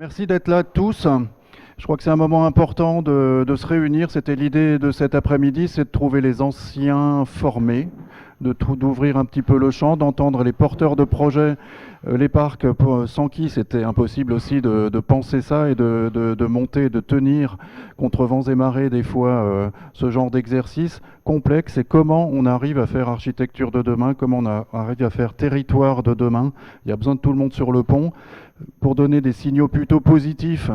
Merci d'être là tous. Je crois que c'est un moment important de se réunir. C'était l'idée de cet après-midi, c'est de trouver les anciens formés, d'ouvrir un petit peu le champ, d'entendre les porteurs de projets, les parcs, sans qui c'était impossible aussi de penser ça et de monter, de tenir contre vents et marées des fois ce genre d'exercice complexe et comment on arrive à faire architecture de demain, comment arrive à faire territoire de demain. Il y a besoin de tout le monde sur le pont pour donner des signaux plutôt positifs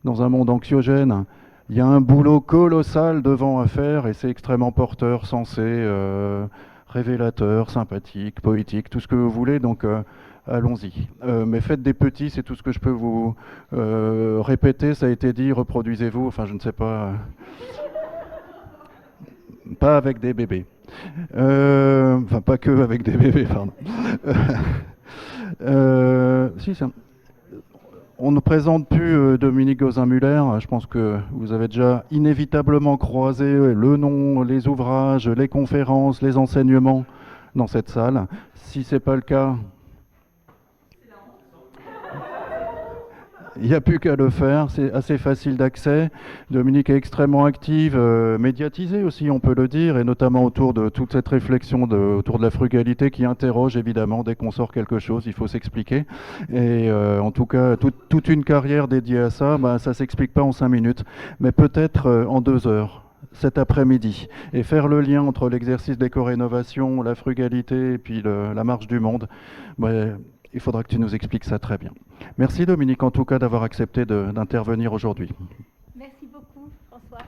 dans un monde anxiogène. Il y a un boulot colossal devant à faire et c'est extrêmement porteur, sensé, révélateur, sympathique, poétique, tout ce que vous voulez. Donc allons-y. Mais faites des petits, c'est tout ce que je peux vous répéter. Ça a été dit, reproduisez-vous. Enfin, je ne sais pas. Pas avec des bébés. Enfin, pas que avec des bébés, pardon. Si, on ne présente plus Dominique Gozin-Muller. Je pense que vous avez déjà inévitablement croisé le nom, les ouvrages, les conférences, les enseignements dans cette salle. Si ce n'est pas le cas, il n'y a plus qu'à le faire, c'est assez facile d'accès. Dominique est extrêmement active, médiatisée aussi, on peut le dire, et notamment autour de toute cette réflexion autour de la frugalité qui interroge évidemment, dès qu'on sort quelque chose, il faut s'expliquer. Et en tout cas, toute une carrière dédiée à ça, bah, ça ne s'explique pas en 5 minutes, mais peut-être en 2 heures cet après-midi, et faire le lien entre l'exercice d'éco-rénovation, la frugalité et puis la marche du monde. Bah, il faudra que tu nous expliques ça très bien. Merci Dominique en tout cas d'avoir accepté d'intervenir aujourd'hui. Merci beaucoup François.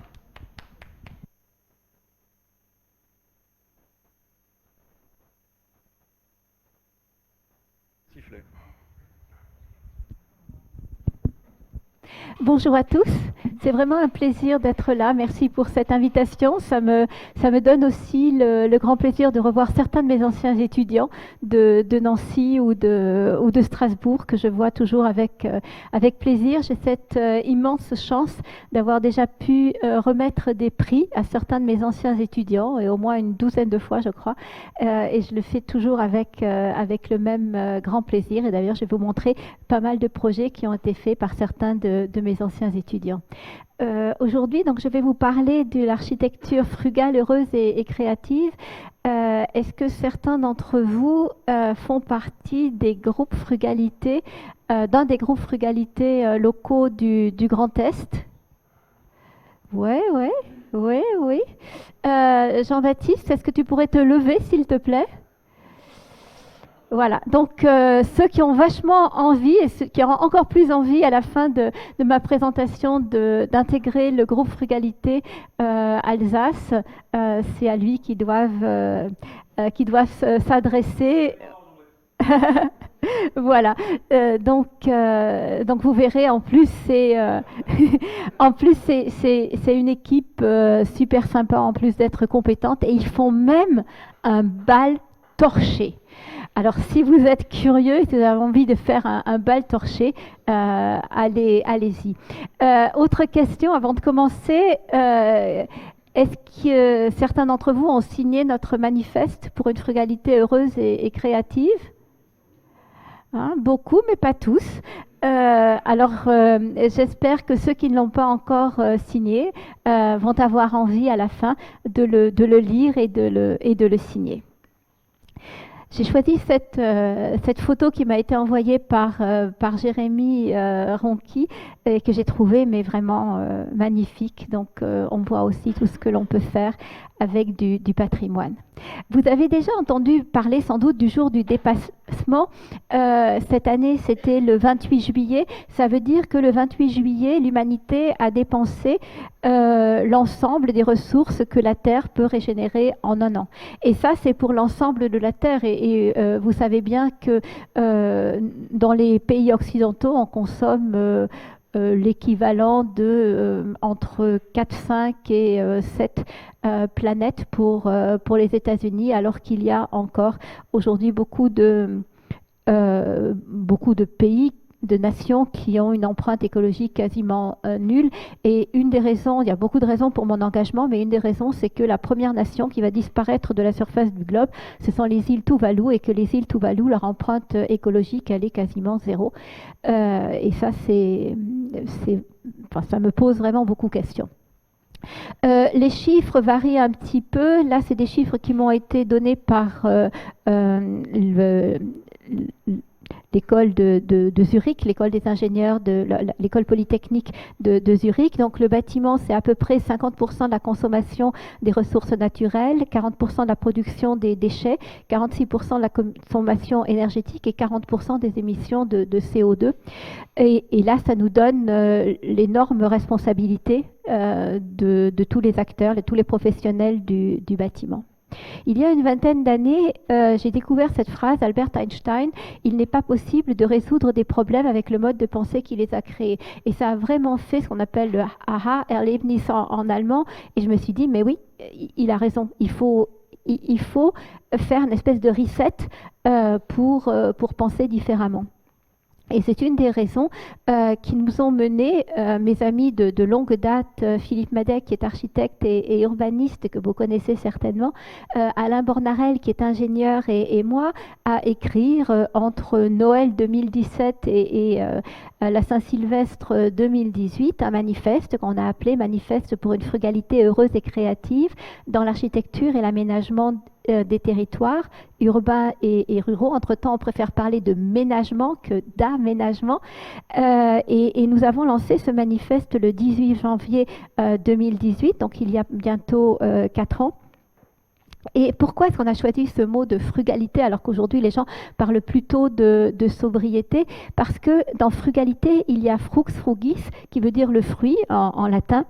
Sifflet. Bonjour à tous, c'est vraiment un plaisir d'être là. Merci pour cette invitation. Ça me donne aussi le grand plaisir de revoir certains de mes anciens étudiants de Nancy ou de Strasbourg que je vois toujours avec plaisir. J'ai cette immense chance d'avoir déjà pu remettre des prix à certains de mes anciens étudiants, et au moins une douzaine de fois je crois, et je le fais toujours avec le même grand plaisir. Et d'ailleurs je vais vous montrer pas mal de projets qui ont été faits par certains de mes anciens étudiants. Aujourd'hui, donc, je vais vous parler de l'architecture frugale, heureuse et créative. Est-ce que certains d'entre vous font partie des groupes frugalité, d'un des groupes frugalité locaux du Grand Est? Oui, oui, oui, oui. Jean-Baptiste, est-ce que tu pourrais te lever, s'il te plaît? Voilà, donc ceux qui ont vachement envie et ceux qui auront encore plus envie à la fin de ma présentation d'intégrer le groupe Frugalité Alsace, c'est à lui qui doivent s'adresser. Voilà, donc vous verrez, en plus en plus c'est une équipe super sympa, en plus d'être compétente, et ils font même un bal torché. Alors, si vous êtes curieux et si vous avez envie de faire un bal torché, allez-y. Autre question avant de commencer. Est-ce que certains d'entre vous ont signé notre manifeste pour une frugalité heureuse et créative? Hein, beaucoup, mais pas tous. Alors, j'espère que ceux qui ne l'ont pas encore signé vont avoir envie à la fin de le lire et de le signer. J'ai choisi cette photo qui m'a été envoyée par Jérémy Ronqui, et que j'ai trouvée mais vraiment magnifique. Donc on voit aussi tout ce que l'on peut faire avec du patrimoine. Vous avez déjà entendu parler sans doute du jour du dépassement. Cette année, c'était le 28 juillet. Ça veut dire que le 28 juillet, l'humanité a dépensé l'ensemble des ressources que la Terre peut régénérer en un an. Et ça, c'est pour l'ensemble de la Terre. Et vous savez bien que dans les pays occidentaux, on consomme l'équivalent de entre 4, 5 et 7 planètes pour les États-Unis, alors qu'il y a encore aujourd'hui beaucoup de pays de nations qui ont une empreinte écologique quasiment nulle. Et une des raisons, il y a beaucoup de raisons pour mon engagement, mais une des raisons, c'est que la première nation qui va disparaître de la surface du globe, ce sont les îles Tuvalu, et que les îles Tuvalu, leur empreinte écologique, elle est quasiment zéro. Et ça, ça me pose vraiment beaucoup de questions. Les chiffres varient un petit peu. Là, c'est des chiffres qui m'ont été donnés par l'école de Zurich, l'école des ingénieurs, l'école polytechnique de Zurich. Donc le bâtiment, c'est à peu près 50% de la consommation des ressources naturelles, 40% de la production des déchets, 46% de la consommation énergétique et 40% des émissions de CO2. Et là, ça nous donne l'énorme responsabilité de tous les acteurs, de tous les professionnels du bâtiment. Il y a une vingtaine d'années, j'ai découvert cette phrase d'Albert Einstein: il n'est pas possible de résoudre des problèmes avec le mode de pensée qui les a créés. Et ça a vraiment fait ce qu'on appelle le Aha-Erlebnis en allemand. Et je me suis dit, mais oui, il a raison. Il faut faire une espèce de reset pour penser différemment. Et c'est une des raisons qui nous ont mené, mes amis de longue date, Philippe Madec, qui est architecte et urbaniste, que vous connaissez certainement, Alain Bornarel, qui est ingénieur, et moi, à écrire entre Noël 2017 et la Saint-Sylvestre 2018, un manifeste qu'on a appelé Manifeste pour une frugalité heureuse et créative dans l'architecture et l'aménagement des territoires urbains et ruraux. Entre-temps, on préfère parler de ménagement que d'aménagement. Et nous avons lancé ce manifeste le 18 janvier 2018, donc il y a bientôt 4 ans. Et pourquoi est-ce qu'on a choisi ce mot de frugalité alors qu'aujourd'hui les gens parlent plutôt de sobriété? Parce que dans frugalité, il y a frux frugis, qui veut dire le fruit en latin.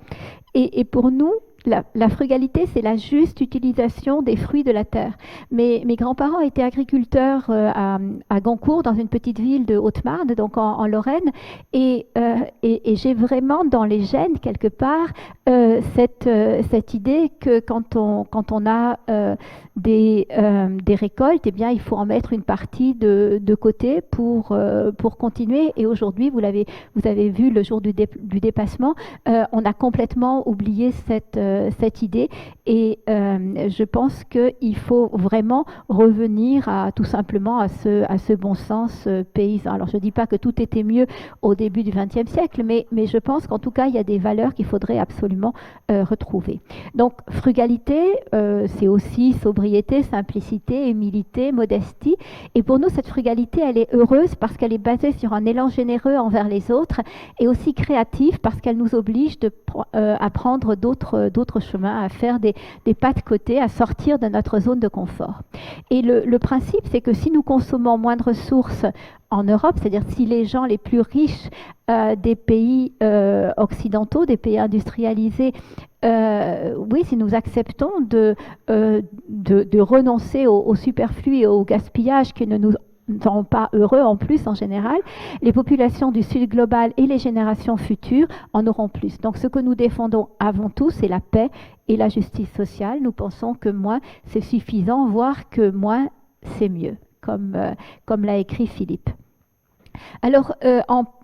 Et pour nous, la frugalité, c'est la juste utilisation des fruits de la terre. Mes grands-parents étaient agriculteurs à Goncourt, dans une petite ville de Haute-Marne, donc en Lorraine, et j'ai vraiment dans les gènes, quelque part, cette idée que quand on a des récoltes, eh bien, il faut en mettre une partie de côté pour continuer. Et aujourd'hui, vous avez vu le jour du dépassement, on a complètement oublié cette idée, et je pense qu'il faut vraiment revenir tout simplement à ce bon sens paysan. Alors je ne dis pas que tout était mieux au début du XXe siècle, mais je pense qu'en tout cas il y a des valeurs qu'il faudrait absolument retrouver. Donc frugalité, c'est aussi sobriété, simplicité, humilité, modestie, et pour nous cette frugalité, elle est heureuse parce qu'elle est basée sur un élan généreux envers les autres, et aussi créative parce qu'elle nous oblige à prendre d'autres chemins, à faire des pas de côté, à sortir de notre zone de confort. Et le principe, c'est que si nous consommons moins de ressources en Europe, c'est-à-dire si les gens les plus riches des pays occidentaux, des pays industrialisés, oui, si nous acceptons de renoncer au superflu et au gaspillage qui ne nous rend pas heureux en plus en général, les populations du sud global et les générations futures en auront plus. Donc ce que nous défendons avant tout, c'est la paix et la justice sociale. Nous pensons que moins c'est suffisant, voire que moins c'est mieux, comme l'a écrit Philippe. Alors,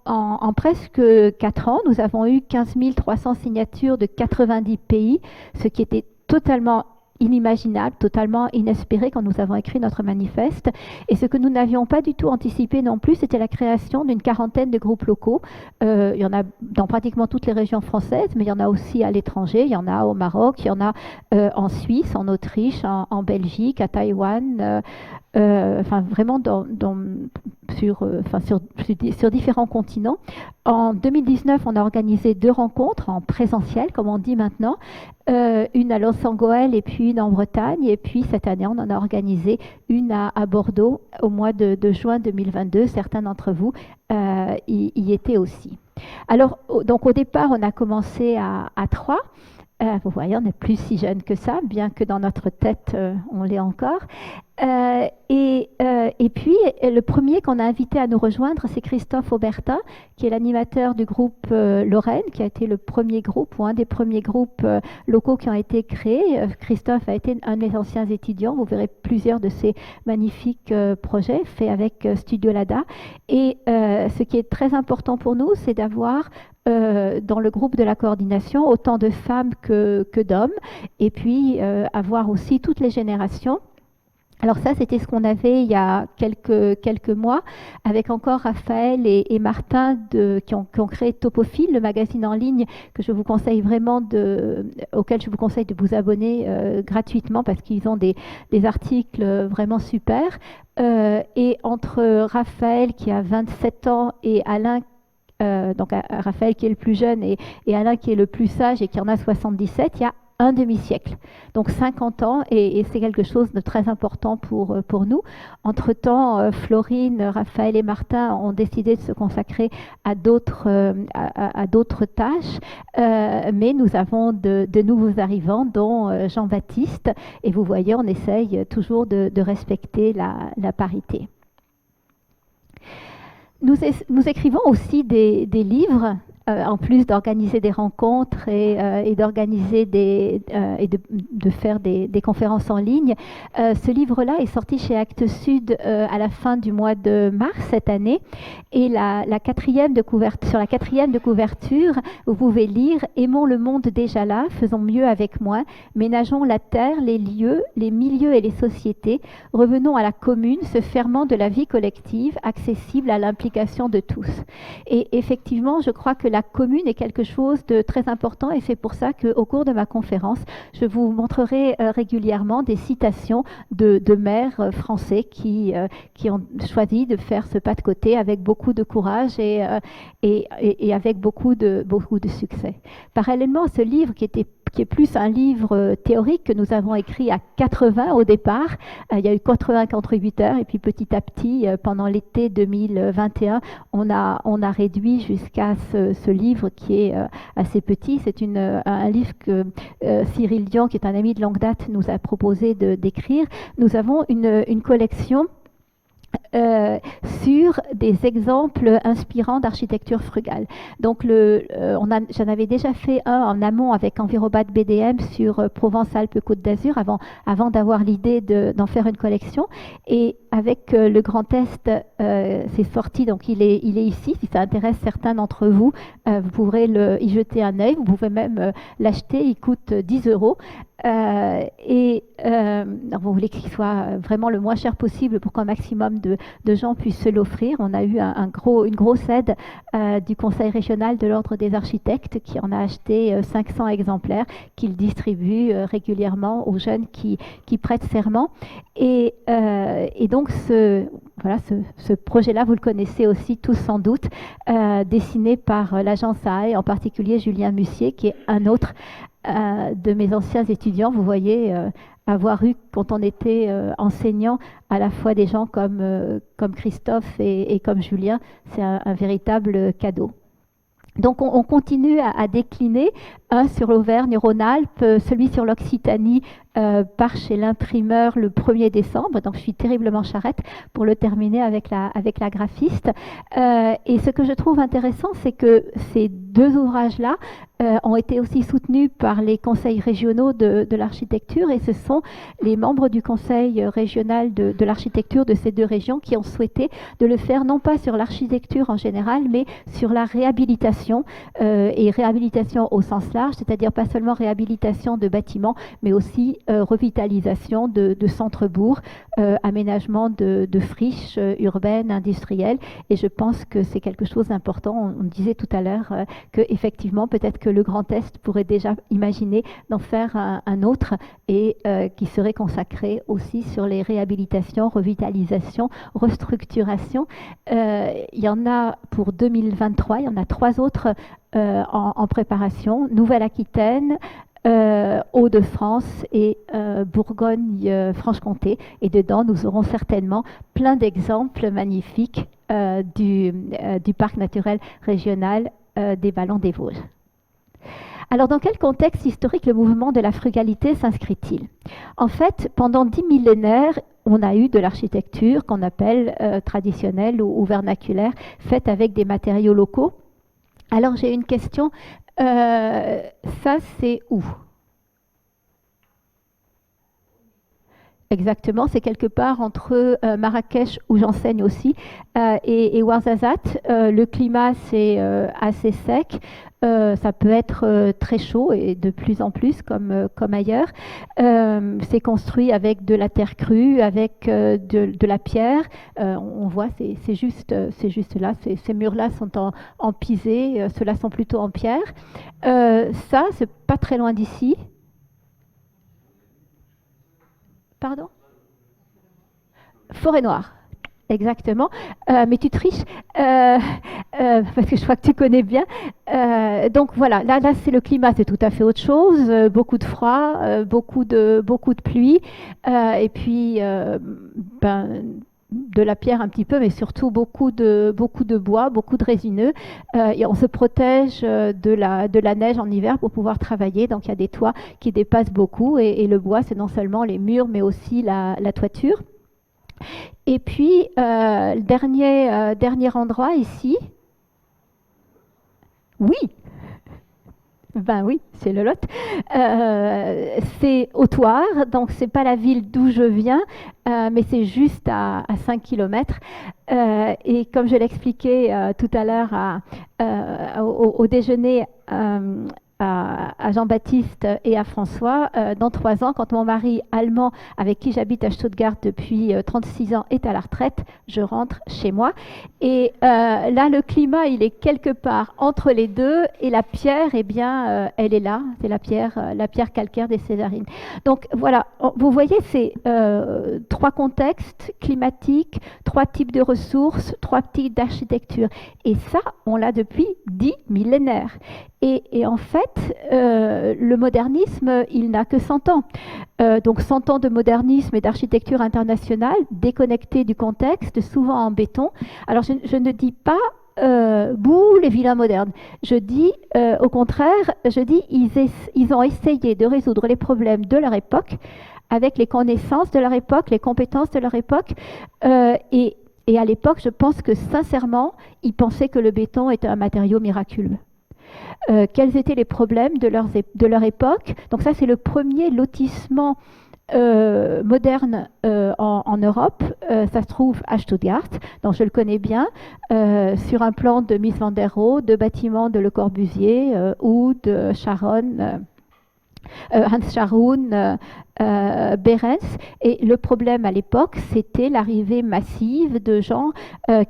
en presque 4 ans, nous avons eu 15 300 signatures de 90 pays, ce qui était totalement inimaginable, totalement inespéré quand nous avons écrit notre manifeste. Et ce que nous n'avions pas du tout anticipé non plus, c'était la création d'une quarantaine de groupes locaux. Il y en a dans pratiquement toutes les régions françaises, mais il y en a aussi à l'étranger. Il y en a au Maroc, il y en a en Suisse, en Autriche, en Belgique, à Taïwan, enfin vraiment sur différents continents. En 2019, on a organisé 2 rencontres en présentiel, comme on dit maintenant, une à Los Angeles et puis une en Bretagne. Et puis cette année, on en a organisé une à Bordeaux au mois de juin 2022. Certains d'entre vous y étaient aussi. Alors, donc au départ, on a commencé à 3. Vous voyez, on n'est plus si jeune que ça, bien que dans notre tête, on l'est encore. Et Et puis, le premier qu'on a invité à nous rejoindre, c'est Christophe Aubertin, qui est l'animateur du groupe Lorraine, qui a été le premier groupe ou un des premiers groupes locaux qui ont été créés. Christophe a été un de mes anciens étudiants. Vous verrez plusieurs de ces magnifiques projets faits avec Studio Lada. Et ce qui est très important pour nous, c'est d'avoir dans le groupe de la coordination autant de femmes que d'hommes, et puis avoir aussi toutes les générations. Alors ça, c'était ce qu'on avait il y a quelques mois, avec encore Raphaël et Martin qui ont créé Topophile, le magazine en ligne que je vous conseille vraiment auquel je vous conseille de vous abonner gratuitement parce qu'ils ont des articles vraiment super. Et entre Raphaël qui a 27 ans et Alain, donc Raphaël qui est le plus jeune et Alain qui est le plus sage et qui en a 77, il y a un demi-siècle, donc 50 ans, et c'est quelque chose de très important pour nous. Entre-temps, Florine, Raphaël et Martin ont décidé de se consacrer à d'autres tâches, mais nous avons de nouveaux arrivants, dont Jean-Baptiste, et vous voyez, on essaye toujours de respecter la parité. Nous écrivons aussi des livres, en plus d'organiser des rencontres et d'organiser et de faire des conférences en ligne. Ce livre-là est sorti chez Actes Sud à la fin du mois de mars cette année. Et sur la quatrième de couverture, vous pouvez lire « Aimons le monde déjà là, faisons mieux avec moins, ménageons la terre, les lieux, les milieux et les sociétés, revenons à la commune, se fermant de la vie collective, accessible à l'implication de tous. » Et effectivement, je crois que la commune est quelque chose de très important, et c'est pour ça qu'au cours de ma conférence, je vous montrerai régulièrement des citations de maires français qui ont choisi de faire ce pas de côté avec beaucoup de courage et avec beaucoup de succès. Parallèlement à ce livre qui est plus un livre théorique que nous avons écrit à 80 au départ. Il y a eu 80 contributeurs et puis petit à petit, pendant l'été 2021, on a réduit jusqu'à ce livre qui est assez petit. C'est un livre que Cyril Dion, qui est un ami de longue date, nous a proposé d'écrire. Nous avons une collection sur des exemples inspirants d'architecture frugale. Donc, j'en avais déjà fait un en amont avec Envirobat BDM sur Provence-Alpes-Côte d'Azur avant d'avoir l'idée d'en faire une collection. Et avec le Grand Est, c'est sorti, donc il est ici. Si ça intéresse certains d'entre vous, vous pourrez y jeter un œil. Vous pouvez même l'acheter, il coûte 10 €. Vous voulez qu'il soit vraiment le moins cher possible pour qu'un maximum de gens puissent se l'offrir. On a eu une grosse aide du Conseil régional de l'Ordre des architectes qui en a acheté 500 exemplaires qu'il distribue régulièrement aux jeunes qui prêtent serment. Et donc ce projet-là, vous le connaissez aussi tous sans doute, dessiné par l'agence AE, en particulier Julien Mussier, qui est un autre de mes anciens étudiants. Vous voyez, avoir eu, quand on était enseignant, à la fois des gens comme Christophe et comme Julien, c'est un véritable cadeau. Donc on continue à décliner, un sur l'Auvergne-Rhône-Alpes, celui sur l'Occitanie part chez l'imprimeur le 1er décembre, donc je suis terriblement charrette pour le terminer avec la graphiste. Et ce que je trouve intéressant, c'est que ces deux ouvrages-là ont été aussi soutenus par les conseils régionaux de l'architecture, et ce sont les membres du conseil régional de l'architecture de ces deux régions qui ont souhaité de le faire non pas sur l'architecture en général, mais sur la réhabilitation, et réhabilitation au sens large, c'est-à-dire pas seulement réhabilitation de bâtiments, mais aussi revitalisation de centres-bourgs, aménagement de friches urbaines, industrielles, et je pense que c'est quelque chose d'important. On disait tout à l'heure qu'effectivement, peut-être que le Grand Est pourrait déjà imaginer d'en faire un autre, et qui serait consacré aussi sur les réhabilitations, revitalisations, restructurations. Il y en a pour 2023, il y en a 3 autres en préparation: Nouvelle-Aquitaine, Hauts-de-France et Bourgogne-Franche-Comté. Et dedans, nous aurons certainement plein d'exemples magnifiques du parc naturel régional des Vallons des Vosges. Alors, dans quel contexte historique le mouvement de la frugalité s'inscrit-il? En fait, pendant 10 millénaires, on a eu de l'architecture qu'on appelle traditionnelle ou vernaculaire, faite avec des matériaux locaux. Alors j'ai une question, ça c'est où? Exactement, c'est quelque part entre Marrakech, où j'enseigne aussi, et Ouarzazate. Le climat, c'est assez sec. Ça peut être très chaud et de plus en plus, comme ailleurs. C'est construit avec de la terre crue, avec de la pierre. On voit, c'est juste là. Ces murs-là sont en pisé, ceux-là sont plutôt en pierre. Ça, c'est pas très loin d'ici. Pardon? Forêt Noire, exactement. Mais tu triches, parce que je crois que tu connais bien. Donc voilà, là c'est le climat, c'est tout à fait autre chose. Beaucoup de froid, beaucoup de pluie, et puis de la pierre un petit peu, mais surtout beaucoup de bois, beaucoup de résineux. Et on se protège de la neige en hiver pour pouvoir travailler. Donc il y a des toits qui dépassent beaucoup, et le bois, c'est non seulement les murs, mais aussi la toiture. Et puis, le dernier endroit ici, oui, ben oui, c'est le Lot. C'est au Thouars, donc c'est pas la ville d'où je viens, mais c'est juste à 5 km. Et comme je l'expliquais tout à l'heure au déjeuner à Jean-Baptiste et à François, dans 3 ans, quand mon mari allemand, avec qui j'habite à Stuttgart depuis 36 ans, est à la retraite, je rentre chez moi. Et là, le climat, il est quelque part entre les deux, et la pierre, eh bien, elle est là. C'est la pierre calcaire des Césarines. Donc voilà, vous voyez, c'est 3 contextes climatiques, 3 types de ressources, 3 types d'architecture. Et ça, on l'a depuis 10 millénaires. Et en fait, le modernisme, il n'a que 100 ans. Donc 100 ans de modernisme et d'architecture internationale, déconnectée du contexte, souvent en béton. Alors je ne dis pas bouh les villas modernes. Je dis au contraire, ils ont essayé de résoudre les problèmes de leur époque avec les connaissances de leur époque, les compétences de leur époque. Et à l'époque, je pense que sincèrement, ils pensaient que le béton était un matériau miraculeux. Quels étaient les problèmes de leur époque? Donc ça, c'est le premier lotissement moderne en Europe. Ça se trouve à Stuttgart, donc je le connais bien, sur un plan de Mies van der Rohe, de bâtiments de Le Corbusier ou de Sharon, Hans Scharoun, Behrens. Et le problème à l'époque, c'était l'arrivée massive de gens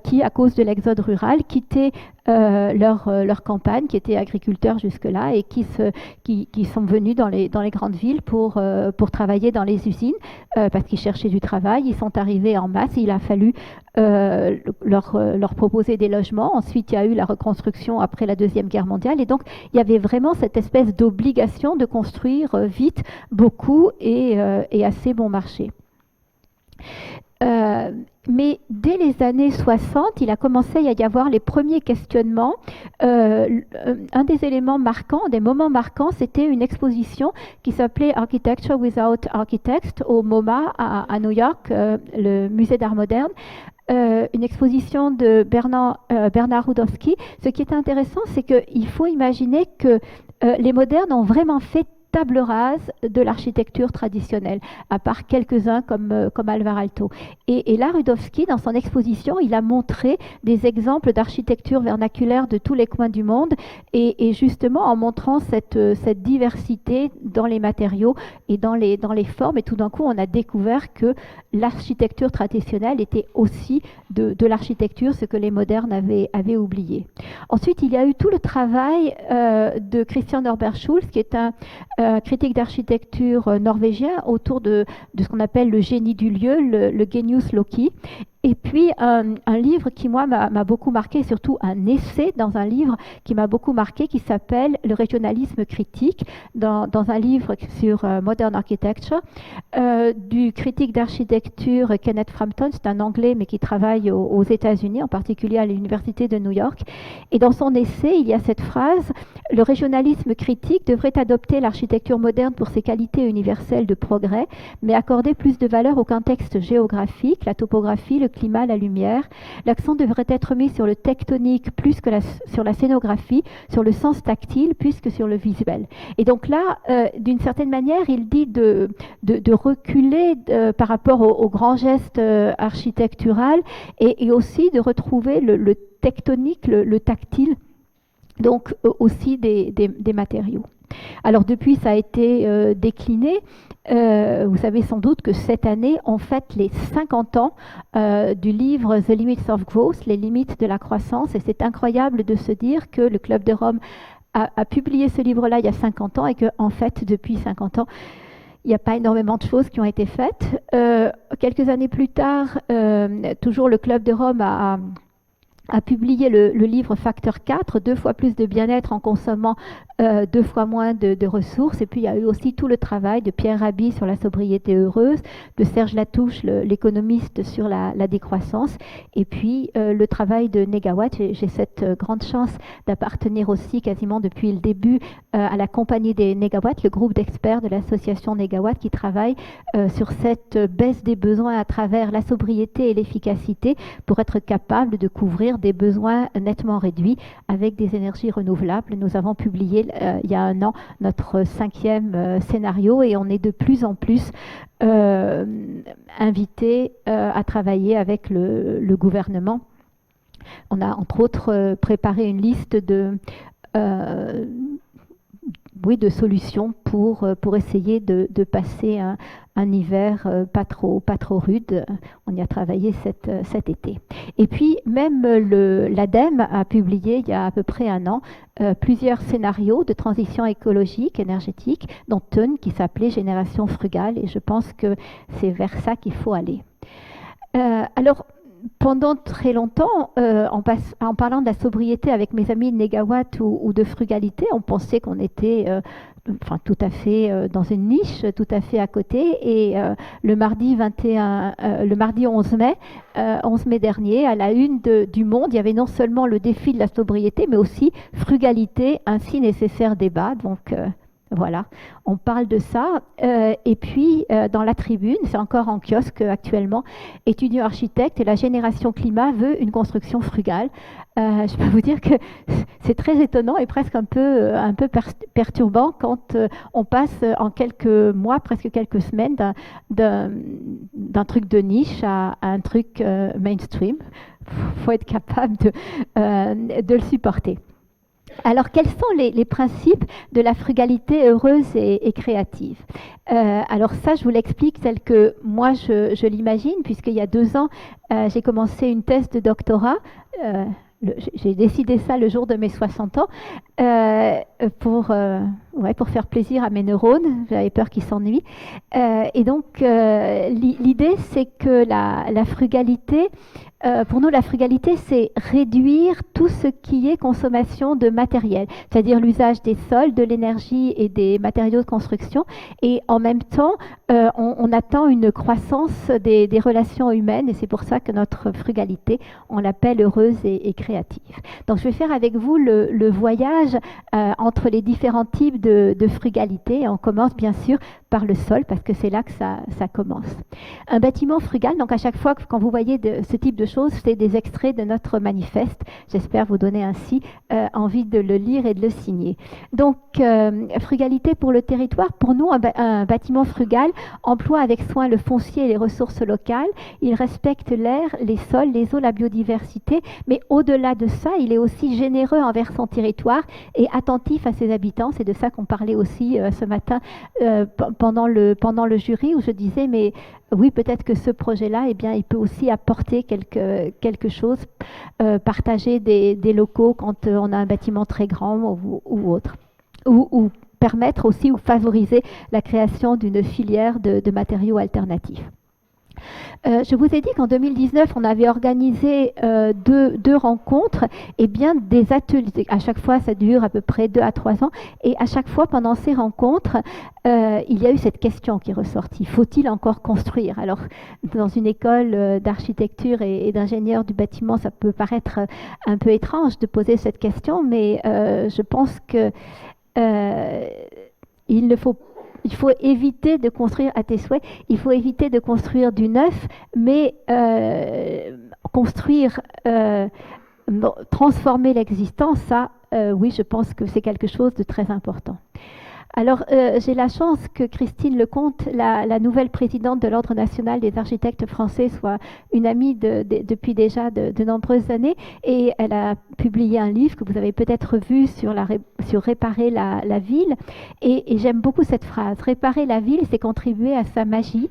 qui, à cause de l'exode rural, quittaient leur campagne, qui étaient agriculteurs jusque-là, et qui sont venus dans les grandes villes pour travailler dans les usines, parce qu'ils cherchaient du travail. Ils sont arrivés en masse, et il a fallu leur proposer des logements. Ensuite, il y a eu la reconstruction après la Deuxième Guerre mondiale, et donc il y avait vraiment cette espèce d'obligation de construire vite, beaucoup et assez bon marché. Mais dès les années 60, il a commencé à y avoir les premiers questionnements. Un des éléments marquants, des moments marquants, c'était une exposition qui s'appelait Architecture Without Architects au MoMA à New York, le musée d'art moderne. Une exposition de Bernard Rudowski. Ce qui est intéressant, c'est qu'il faut imaginer que les modernes ont vraiment fait table rase de l'architecture traditionnelle, à part quelques-uns comme Alvar Aalto. Et là, Rudowski, dans son exposition, il a montré des exemples d'architecture vernaculaire de tous les coins du monde, et justement en montrant cette diversité dans les matériaux et dans les formes. Et tout d'un coup, on a découvert que l'architecture traditionnelle était aussi de l'architecture, ce que les modernes avaient oublié. Ensuite, il y a eu tout le travail de Christian Norberg-Schulz, qui est un critique d'architecture norvégien autour de ce qu'on appelle le génie du lieu, le genius loci. Et puis un livre qui, moi, m'a beaucoup marqué, surtout un essai dans un livre qui m'a beaucoup marqué, qui s'appelle Le régionalisme critique, dans un livre sur Modern Architecture, du critique d'architecture Kenneth Frampton. C'est un Anglais, mais qui travaille aux États-Unis, en particulier à l'Université de New York. Et dans son essai, il y a cette phrase: « Le régionalisme critique devrait adopter l'architecture moderne pour ses qualités universelles de progrès, mais accorder plus de valeur au contexte géographique, la topographie, le climat, la lumière. L'accent devrait être mis sur le tectonique plus que sur la scénographie, sur le sens tactile plus que sur le visuel. » Et donc là, d'une certaine manière, il dit de reculer par rapport au grand geste architectural et aussi de retrouver le tectonique, le tactile, donc aussi des matériaux. Alors depuis, ça a été décliné. Vous savez sans doute que cette année, on fête les 50 ans du livre The Limits of Growth, les limites de la croissance. Et c'est incroyable de se dire que le Club de Rome a publié ce livre-là il y a 50 ans et qu'en fait, depuis 50 ans, il n'y a pas énormément de choses qui ont été faites. Quelques années plus tard, toujours le Club de Rome a publié le livre Facteur 4, 2 fois plus de bien-être en consommant 2 fois moins de ressources. Et puis il y a eu aussi tout le travail de Pierre Rabhi sur la sobriété heureuse, de Serge Latouche, l'économiste, sur la décroissance, et puis le travail de Negawatt. J'ai cette grande chance d'appartenir aussi quasiment depuis le début à la compagnie des Negawatt, le groupe d'experts de l'association Negawatt qui travaille sur cette baisse des besoins à travers la sobriété et l'efficacité pour être capable de couvrir des besoins nettement réduits avec des énergies renouvelables. Nous avons publié il y a un an notre 5e scénario et on est de plus en plus invités à travailler avec le gouvernement. On a entre autres préparé une liste de solutions pour essayer de passer un hiver pas trop rude. On y a travaillé cet été. Et puis même l'ADEME a publié il y a à peu près un an plusieurs scénarios de transition écologique, énergétique, dont un qui s'appelait Génération frugale, et je pense que c'est vers ça qu'il faut aller. Alors, pendant très longtemps, en parlant de la sobriété avec mes amis de Negawatt ou de frugalité, on pensait qu'on était tout à fait dans une niche, tout à fait à côté. Et le mardi 11 mai dernier, à la une du Monde, il y avait non seulement le défi de la sobriété, mais aussi frugalité, un si nécessaire débat. Donc voilà, on parle de ça. Et puis, dans la tribune, c'est encore en kiosque actuellement, étudiant architecte et la génération climat veut une construction frugale. Je peux vous dire que c'est très étonnant et presque un peu perturbant quand on passe en quelques mois, presque quelques semaines, d'un truc de niche à un truc mainstream. Il faut être capable de le supporter. Alors, quels sont les principes de la frugalité heureuse et créative? Alors ça, je vous l'explique tel que moi, je l'imagine, puisqu'il y a 2 ans, j'ai commencé une thèse de doctorat. J'ai décidé ça le jour de mes 60 ans pour faire plaisir à mes neurones. J'avais peur qu'ils s'ennuient. Et donc, l'idée, c'est que la frugalité... pour nous, la frugalité, c'est réduire tout ce qui est consommation de matériel, c'est-à-dire l'usage des sols, de l'énergie et des matériaux de construction. Et en même temps, on attend une croissance des relations humaines, et c'est pour ça que notre frugalité, on l'appelle heureuse et créative. Donc, je vais faire avec vous le voyage entre les différents types de frugalité. Et on commence bien sûr par le sol, parce que c'est là que ça commence. Un bâtiment frugal, donc à chaque fois quand vous voyez ce type de choses, c'est des extraits de notre manifeste. J'espère vous donner ainsi envie de le lire et de le signer. Donc, frugalité pour le territoire. Pour nous, un bâtiment frugal emploie avec soin le foncier et les ressources locales. Il respecte l'air, les sols, les eaux, la biodiversité. Mais au-delà de ça, il est aussi généreux envers son territoire et attentif à ses habitants. C'est de ça qu'on parlait aussi ce matin pendant le jury, où je disais, mais oui, peut-être que ce projet-là, eh bien, il peut aussi apporter quelque chose, partager des locaux quand on a un bâtiment très grand ou autre, ou permettre aussi ou favoriser la création d'une filière de matériaux alternatifs. Je vous ai dit qu'en 2019, on avait organisé deux rencontres et bien des ateliers. À chaque fois, ça dure à peu près 2 à 3 ans. Et à chaque fois, pendant ces rencontres, il y a eu cette question qui est ressortie. Faut-il encore construire? Alors, dans une école d'architecture et d'ingénieur du bâtiment, ça peut paraître un peu étrange de poser cette question, mais je pense que il faut éviter de construire à tes souhaits, il faut éviter de construire du neuf, mais construire, transformer l'existant, ça, oui, je pense que c'est quelque chose de très important. Alors, j'ai la chance que Christine Lecomte, la nouvelle présidente de l'Ordre national des architectes français, soit une amie depuis déjà de nombreuses années. Et elle a publié un livre que vous avez peut-être vu sur réparer la ville. Et j'aime beaucoup cette phrase. Réparer la ville, c'est contribuer à sa magie.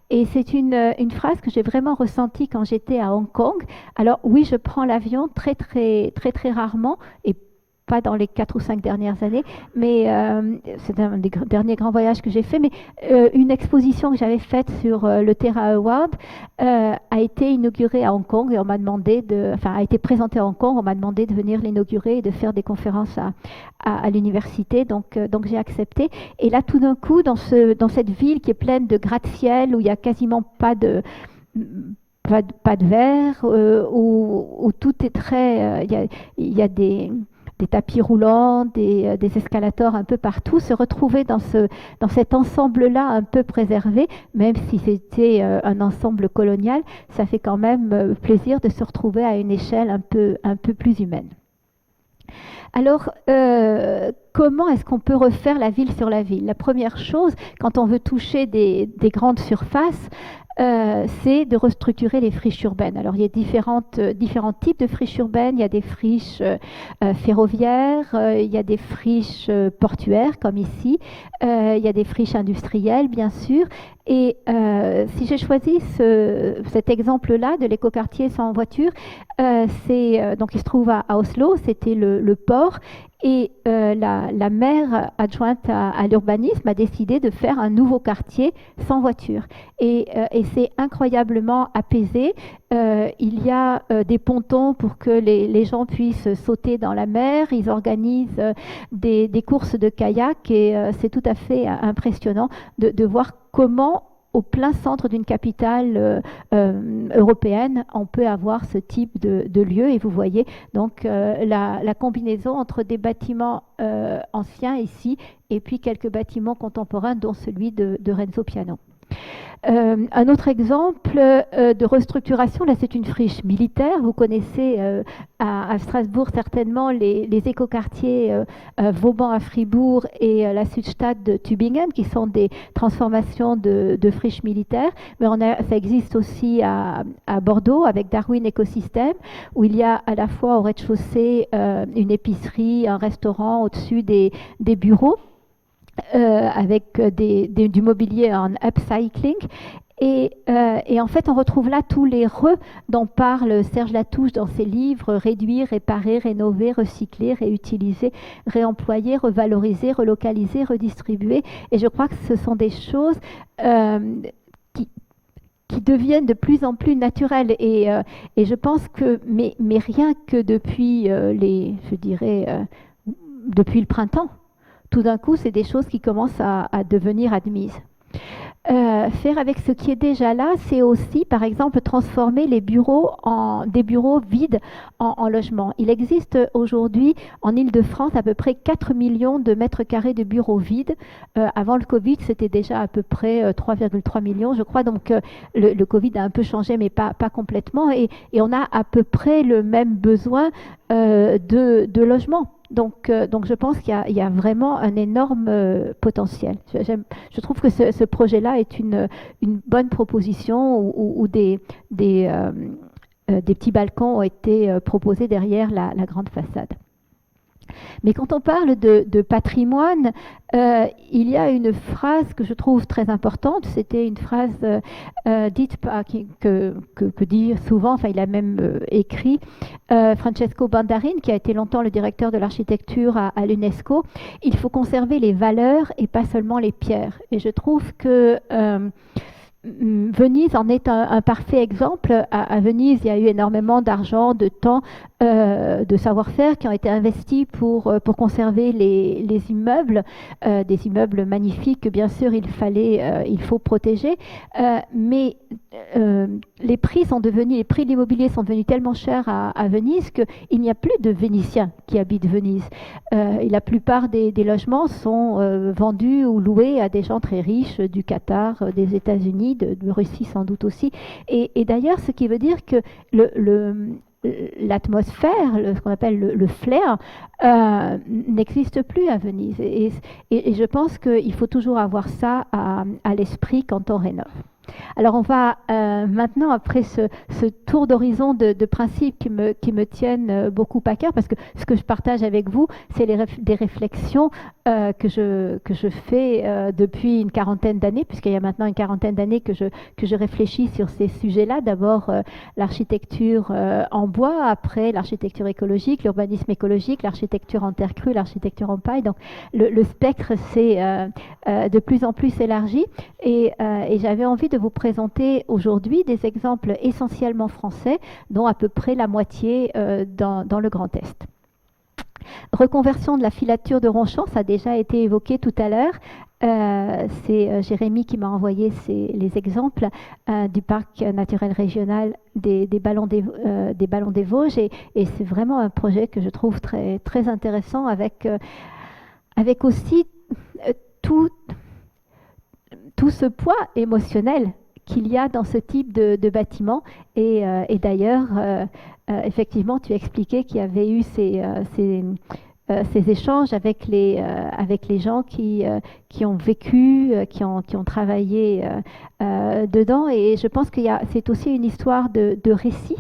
Et c'est une phrase que j'ai vraiment ressentie quand j'étais à Hong Kong. Alors oui, je prends l'avion très, très, très, très rarement. Et pas dans les 4 ou 5 dernières années, mais c'est un des derniers grands voyages que j'ai fait. Mais une exposition que j'avais faite sur le Terra Award a été inaugurée à Hong Kong et on m'a demandé a été présentée à Hong Kong. On m'a demandé de venir l'inaugurer et de faire des conférences à l'université. Donc j'ai accepté. Et là, tout d'un coup, dans cette ville qui est pleine de gratte-ciel où il n'y a quasiment pas de verre, où tout est très, il y a des tapis roulants, des escalators un peu partout, se retrouver dans cet ensemble-là un peu préservé, même si c'était un ensemble colonial, ça fait quand même plaisir de se retrouver à une échelle un peu plus humaine. Alors, comment est-ce qu'on peut refaire la ville sur la ville? La première chose, quand on veut toucher des grandes surfaces, c'est de restructurer les friches urbaines. Alors, il y a différents types de friches urbaines. Il y a des friches ferroviaires, il y a des friches portuaires, comme ici. Il y a des friches industrielles, bien sûr. Et si j'ai choisi cet exemple-là de l'écoquartier sans voiture, donc il se trouve à Oslo, c'était le port. Et la maire adjointe à l'urbanisme a décidé de faire un nouveau quartier sans voiture. Et c'est incroyablement apaisé. Il y a des pontons pour que les gens puissent sauter dans la mer. Ils organisent des courses de kayak et c'est tout à fait impressionnant de voir comment au plein centre d'une capitale européenne, on peut avoir ce type de lieu. Et vous voyez donc la combinaison entre des bâtiments anciens ici et puis quelques bâtiments contemporains, dont celui de Renzo Piano. Un autre exemple de restructuration, là c'est une friche militaire. Vous connaissez à Strasbourg certainement les écoquartiers Vauban à Fribourg et la Südstadt de Tübingen, qui sont des transformations de friches militaires. Mais ça existe aussi à Bordeaux avec Darwin Écosystème, où il y a à la fois au rez-de-chaussée une épicerie, un restaurant, au-dessus des bureaux. Avec du mobilier en upcycling. Et en fait, on retrouve là tous les dont parle Serge Latouche dans ses livres: réduire, réparer, rénover, recycler, réutiliser, réemployer, revaloriser, relocaliser, redistribuer. Et je crois que ce sont des choses qui deviennent de plus en plus naturelles. Et je pense que, mais rien que depuis depuis le printemps, tout d'un coup, c'est des choses qui commencent à devenir admises. Faire avec ce qui est déjà là, c'est aussi, par exemple, transformer des bureaux vides en logements. Il existe aujourd'hui en Île-de-France à peu près 4 millions de mètres carrés de bureaux vides. Avant le Covid, c'était déjà à peu près 3,3 millions, je crois. Donc, le Covid a un peu changé, mais pas complètement. Et on a à peu près le même besoin de logements. Donc, je pense qu'il y a vraiment un énorme potentiel. Je trouve que ce projet-là est une bonne proposition où des petits balcons ont été proposés derrière la grande façade. Mais quand on parle de patrimoine, il y a une phrase que je trouve très importante. C'était une phrase dite que dit souvent, enfin il a même écrit Francesco Bandarin, qui a été longtemps le directeur de l'architecture à l'UNESCO. Il faut conserver les valeurs et pas seulement les pierres. Et je trouve que Venise en est un parfait exemple. À Venise, il y a eu énormément d'argent, de temps, de savoir-faire qui ont été investis pour conserver les immeubles, des immeubles magnifiques que bien sûr il faut protéger, mais les prix de l'immobilier sont devenus tellement chers à Venise qu'il n'y a plus de Vénitiens qui habitent Venise. Et la plupart des logements sont vendus ou loués à des gens très riches du Qatar, des États-Unis, de Russie sans doute aussi. Et d'ailleurs, ce qui veut dire que l'atmosphère, ce qu'on appelle le flair, n'existe plus à Venise. Et je pense qu'il faut toujours avoir ça à l'esprit quand on rénove. Alors on va maintenant, après ce tour d'horizon de principes qui me tiennent beaucoup à cœur, parce que ce que je partage avec vous, c'est des réflexions que je fais depuis une quarantaine d'années, puisqu'il y a maintenant une quarantaine d'années que je réfléchis sur ces sujets-là. D'abord l'architecture en bois, après l'architecture écologique, l'urbanisme écologique, l'architecture en terre crue, l'architecture en paille. Donc le spectre s'est de plus en plus élargi et j'avais envie de vous présenter aujourd'hui des exemples essentiellement français, dont à peu près la moitié dans le Grand Est. Reconversion de la filature de Ronchamp, ça a déjà été évoqué tout à l'heure. C'est Jérémy qui m'a envoyé les exemples du parc naturel régional des Ballons des Vosges et c'est vraiment un projet que je trouve très, très intéressant avec aussi tout ce poids émotionnel qu'il y a dans ce type de bâtiment. Et d'ailleurs, effectivement, tu expliquais qu'il y avait eu ces échanges avec les gens qui ont vécu, qui ont travaillé dedans. Et je pense que c'est aussi une histoire de récit.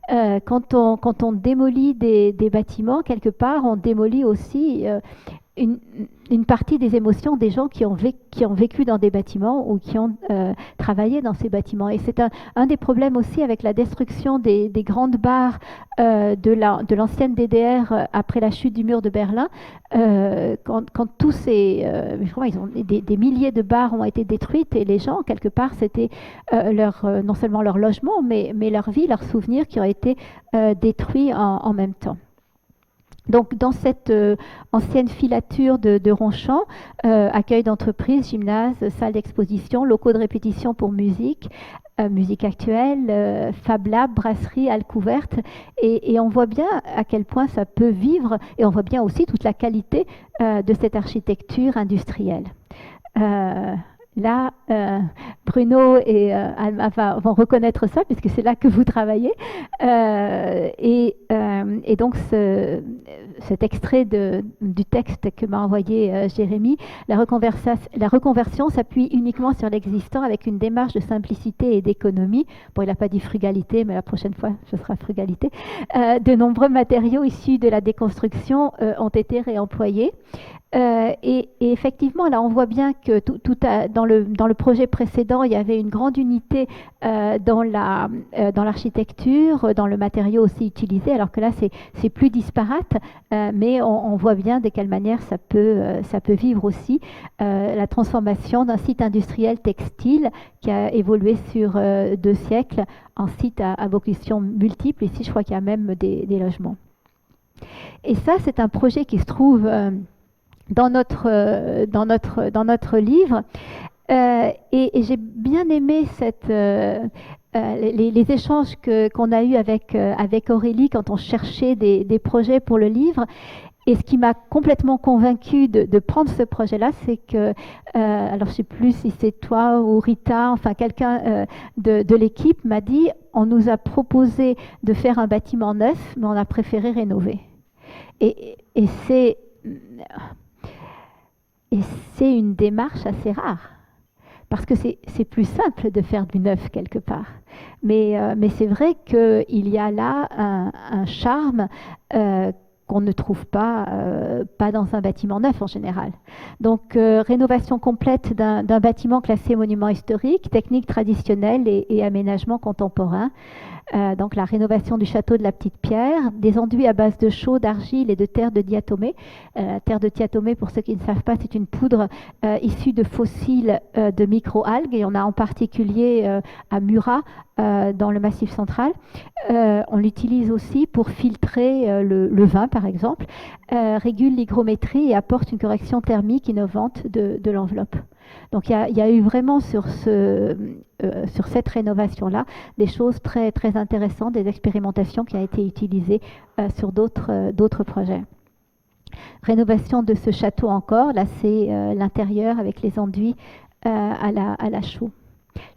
Quand on démolit des bâtiments, quelque part, on démolit aussi une partie des émotions des gens qui ont vécu dans des bâtiments ou qui ont travaillé dans ces bâtiments. Et c'est un des problèmes aussi avec la destruction des grandes barres de l'ancienne DDR après la chute du mur de Berlin. Quand tous ces... des milliers de barres ont été détruites et les gens, quelque part, c'était non seulement leur logement, mais leur vie, leurs souvenirs qui ont été détruits en même temps. Donc, dans cette ancienne filature de Ronchamp, accueil d'entreprise, gymnase, salle d'exposition, locaux de répétition pour musique, musique actuelle, Fab Lab, brasserie, halle couverte. Et on voit bien à quel point ça peut vivre et on voit bien aussi toute la qualité de cette architecture industrielle. Là, Bruno et Alma vont reconnaître ça puisque c'est là que vous travaillez. Et donc, cet extrait du texte que m'a envoyé Jérémy, la reconversion s'appuie uniquement sur l'existant avec une démarche de simplicité et d'économie. Bon, il n'a pas dit frugalité, mais la prochaine fois, ce sera frugalité. De nombreux matériaux issus de la déconstruction ont été réemployés. Et effectivement, là, on voit bien que dans le projet précédent, il y avait une grande unité dans l'architecture, dans le matériau aussi utilisé, alors que là, c'est plus disparate, mais on voit bien de quelle manière ça peut vivre aussi. La transformation d'un site industriel textile qui a évolué sur 2 siècles en site à vocation multiple. Ici, je crois qu'il y a même des logements. Et ça, c'est un projet qui se trouve... dans notre livre. Et j'ai bien aimé les échanges qu'on a eus avec Aurélie quand on cherchait des projets pour le livre. Et ce qui m'a complètement convaincue de prendre ce projet-là, c'est que, alors je ne sais plus si c'est toi ou Rita, enfin quelqu'un de l'équipe m'a dit, on nous a proposé de faire un bâtiment neuf, mais on a préféré rénover. Et c'est une démarche assez rare, parce que c'est plus simple de faire du neuf quelque part. Mais c'est vrai qu'il y a là un charme qu'on ne trouve pas dans un bâtiment neuf en général. Donc, rénovation complète d'un bâtiment classé monument historique, technique traditionnelle et aménagement contemporain. Donc la rénovation du château de la Petite Pierre, des enduits à base de chaux, d'argile et de terre de diatomée. Terre de diatomée, pour ceux qui ne savent pas, c'est une poudre issue de fossiles de microalgues, et on a en particulier à Murat, dans le Massif central. On l'utilise aussi pour filtrer le vin, par exemple, régule l'hygrométrie et apporte une correction thermique innovante de l'enveloppe. Donc il y a eu vraiment sur cette rénovation-là des choses très, très intéressantes, des expérimentations qui ont été utilisées sur d'autres projets. Rénovation de ce château encore, là c'est l'intérieur avec les enduits à la chaux.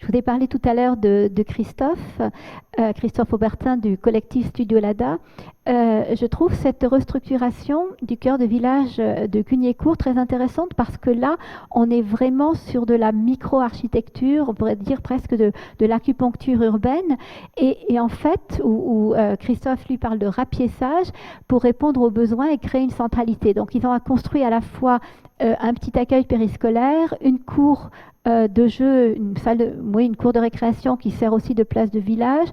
Je vous ai parlé tout à l'heure de Christophe Aubertin du collectif Studio Lada. Je trouve cette restructuration du cœur de village de Cugnécourt très intéressante parce que là, on est vraiment sur de la micro-architecture, on pourrait dire presque de l'acupuncture urbaine. Et en fait, où Christophe lui parle de rapiessage pour répondre aux besoins et créer une centralité. Donc, ils ont construit à la fois un petit accueil périscolaire, une cour de jeu, une cour de récréation qui sert aussi de place de village,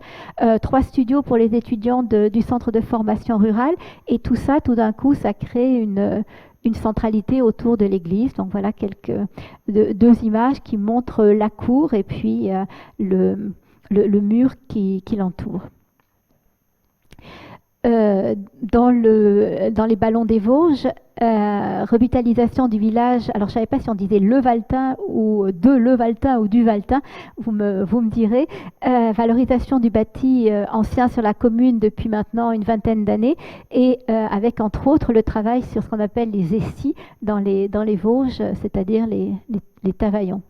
3 studios pour les étudiants du centre de formation rurale, et tout ça, tout d'un coup, ça crée une centralité autour de l'église. Donc voilà deux images qui montrent la cour et puis le mur qui l'entoure. Dans les Ballons des Vosges, revitalisation du village. Alors, je ne savais pas si on disait le Valtin ou de le Valtin ou du Valtin, vous me direz. Valorisation du bâti ancien sur la commune depuis maintenant une vingtaine d'années, et avec entre autres le travail sur ce qu'on appelle les essis dans les Vosges, c'est-à-dire les Tavaillons.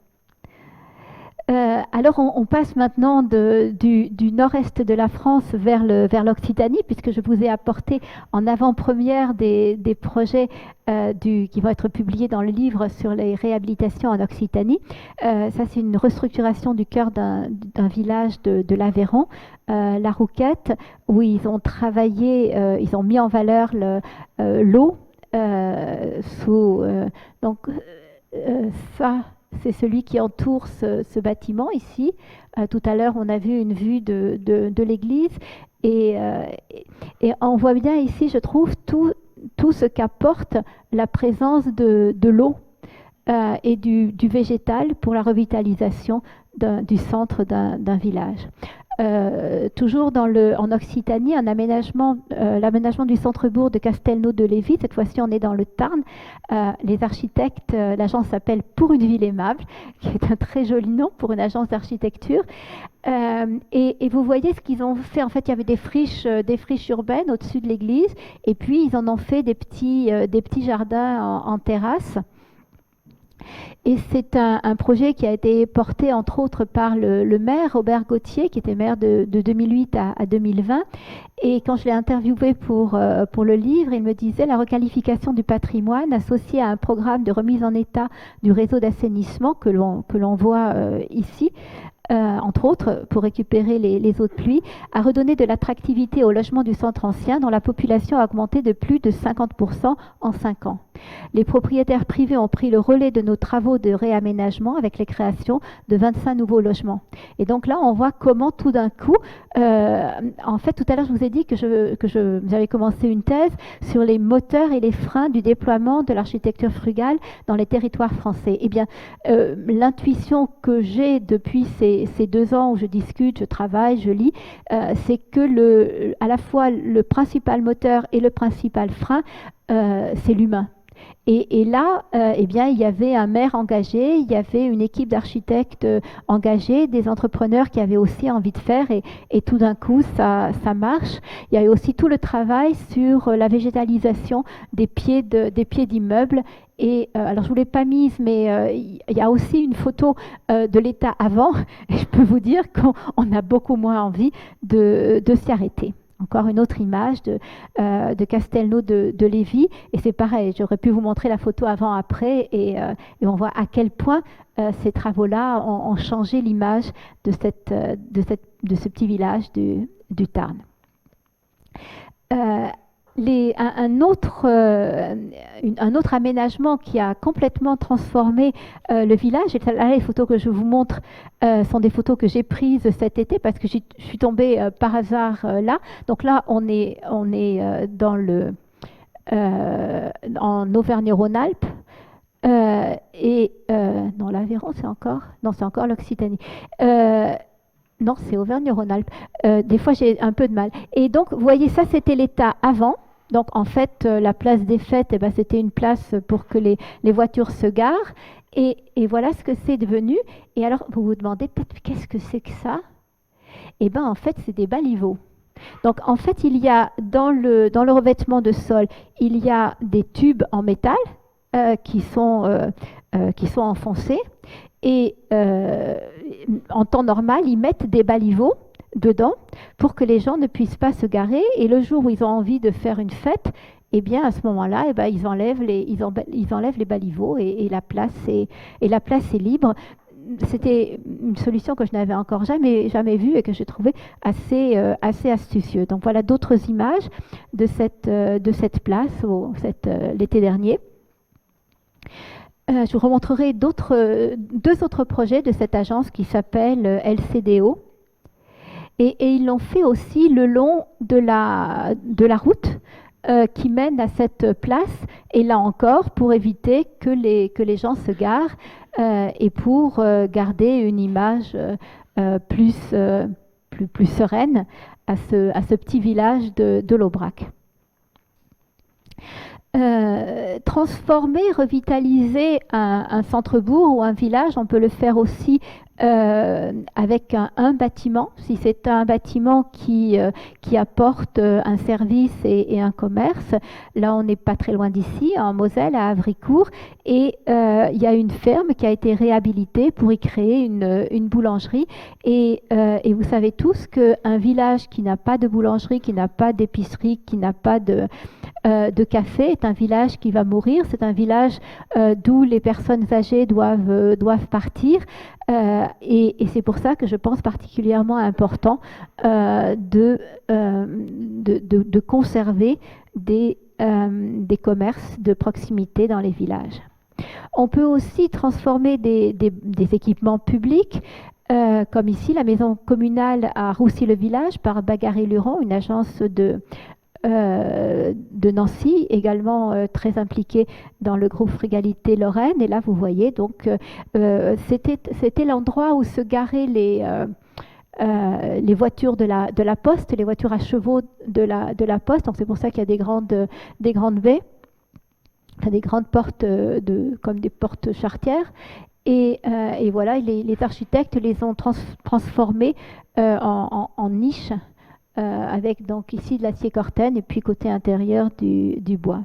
Alors on passe maintenant du nord-est de la France vers l'Occitanie, puisque je vous ai apporté en avant-première des projets qui vont être publiés dans le livre sur les réhabilitations en Occitanie. Ça, c'est une restructuration du cœur d'un village de l'Aveyron, La Rouquette, où ils ont travaillé, ils ont mis en valeur l'eau ça, c'est celui qui entoure ce bâtiment ici. Tout à l'heure, on a vu une vue de l'église. Et on voit bien ici, je trouve, tout ce qu'apporte la présence de l'eau et du végétal pour la revitalisation du centre d'un village. Toujours en Occitanie, l'aménagement du centre-bourg de Castelnau-de-Lévis. Cette fois-ci, on est dans le Tarn. Les architectes, l'agence s'appelle Pour une ville aimable, qui est un très joli nom pour une agence d'architecture. Et vous voyez ce qu'ils ont fait. En fait, il y avait des friches urbaines au-dessus de l'église, et puis ils en ont fait des petits jardins en terrasse. Et c'est un projet qui a été porté entre autres par le maire Robert Gauthier, qui était maire de 2008 à 2020. Et quand je l'ai interviewé pour le livre, il me disait la requalification du patrimoine associée à un programme de remise en état du réseau d'assainissement que l'on voit ici, entre autres pour récupérer les eaux de pluie, a redonné de l'attractivité au logement du centre ancien dont la population a augmenté de plus de 50% en 5 ans. Les propriétaires privés ont pris le relais de nos travaux de réaménagement avec les créations de 25 nouveaux logements. Et donc là, on voit comment tout d'un coup, en fait, tout à l'heure, je vous ai dit que j'avais commencé une thèse sur les moteurs et les freins du déploiement de l'architecture frugale dans les territoires français. Eh bien, l'intuition que j'ai depuis ces 2 ans où je discute, je travaille, je lis, c'est que à la fois le principal moteur et le principal frein, c'est l'humain. Et là, eh bien, il y avait un maire engagé, il y avait une équipe d'architectes engagés, des entrepreneurs qui avaient aussi envie de faire, et tout d'un coup, ça marche. Il y a eu aussi tout le travail sur la des pieds d'immeubles. Et alors, je ne vous l'ai pas mise, mais il y a aussi une photo de l'état avant, et je peux vous dire qu'on a beaucoup moins envie de s'y arrêter. Encore une autre image de Castelnau-de-Lévis, et c'est pareil, j'aurais pu vous montrer la photo avant-après, et on voit à quel point ces travaux-là ont changé l'image de ce petit village du Tarn. un autre aménagement qui a complètement transformé le village. Et là, les photos que je vous montre sont des photos que j'ai prises cet été parce que je suis tombée par hasard là. Donc là, on est en Auvergne-Rhône-Alpes. Non, l'Aveyron, c'est encore l'Occitanie. Non, c'est Auvergne-Rhône-Alpes. Des fois, j'ai un peu de mal. Et donc, vous voyez, ça, c'était l'état avant. Donc, en fait, la place des fêtes, eh ben, c'était une place pour que les voitures se garent. Et voilà ce que c'est devenu. Et alors, vous vous demandez peut-être, qu'est-ce que c'est que ça? Eh bien, en fait, c'est des baliveaux. Donc, en fait, il y a dans le revêtement de sol, il y a des tubes en métal qui sont enfoncés. Et en temps normal, ils mettent des baliveaux dedans pour que les gens ne puissent pas se garer. Et le jour où ils ont envie de faire une fête, eh bien, à ce moment-là, eh ben, ils enlèvent les baliveaux et la place est libre. C'était une solution que je n'avais encore jamais vue et que j'ai trouvée assez astucieuse. Donc voilà d'autres images de cette place l'été dernier. Je vous remontrerai deux autres projets de cette agence qui s'appelle LCDO. Et ils l'ont fait aussi le long de la route qui mène à cette place. Et là encore, pour éviter que les gens se garent et pour garder une image plus sereine à ce petit village de l'Aubrac. Transformer, revitaliser un centre-bourg ou un village, on peut le faire aussi avec un bâtiment, si c'est un bâtiment qui apporte un service et un commerce. Là, on n'est pas très loin d'ici, en Moselle, à Havricourt, et il y a une ferme qui a été réhabilitée pour y créer une boulangerie. Et vous savez tous qu'un village qui n'a pas de boulangerie, qui n'a pas d'épicerie, qui n'a pas de café est un village qui va mourir. C'est un village d'où les personnes âgées doivent partir. Et c'est pour ça que je pense particulièrement important de conserver des commerces de proximité dans les villages. On peut aussi transformer des équipements publics, comme ici la maison communale à Roussy-le-Village par Bagaré-Luron, une agence de Nancy, également très impliquée dans le groupe Frugalité Lorraine. Et là, vous voyez, donc, c'était l'endroit où se garaient les voitures de la poste, les voitures à chevaux de la poste. Donc, c'est pour ça qu'il y a des grandes baies, enfin, des grandes portes comme des portes charretières. Et voilà, les architectes les ont transformées en niches. Avec donc ici de l'acier corten et puis côté intérieur du bois.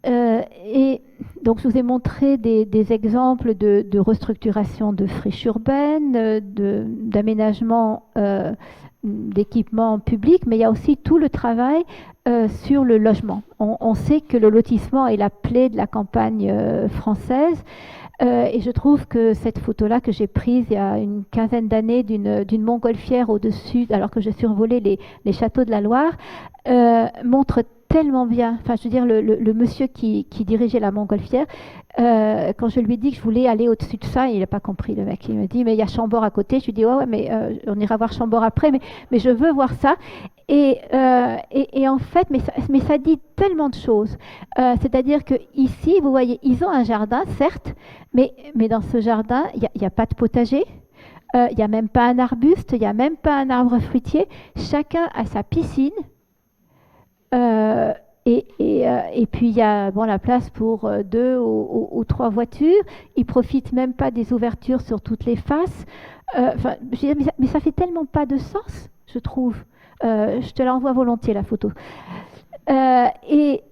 Et donc je vous ai montré des exemples de restructuration de friches urbaines, d'aménagement d'équipements publics, mais il y a aussi tout le travail sur le logement. On sait que le lotissement est la plaie de la campagne française. Et je trouve que cette photo-là que j'ai prise il y a une quinzaine d'années d'une montgolfière au-dessus, alors que je survolais les châteaux de la Loire, montre tellement bien. Enfin, je veux dire, le monsieur qui dirigeait la montgolfière, quand je lui ai dit que je voulais aller au-dessus de ça, il n'a pas compris, le mec. Il me dit, mais il y a Chambord à côté. Je lui ai dit, ouais, mais on ira voir Chambord après, mais je veux voir ça. Et en fait, mais ça dit tellement de choses. C'est-à-dire qu'ici, vous voyez, ils ont un jardin, certes, mais dans ce jardin, il n'y a pas de potager, il n'y a même pas un arbuste, il n'y a même pas un arbre fruitier. Chacun a sa piscine. Et puis il y a la place pour 2 ou 3 voitures. Ils profitent même pas des ouvertures sur toutes les faces. Mais ça fait tellement pas de sens, je trouve. Je te l'envoie volontiers, la photo. Et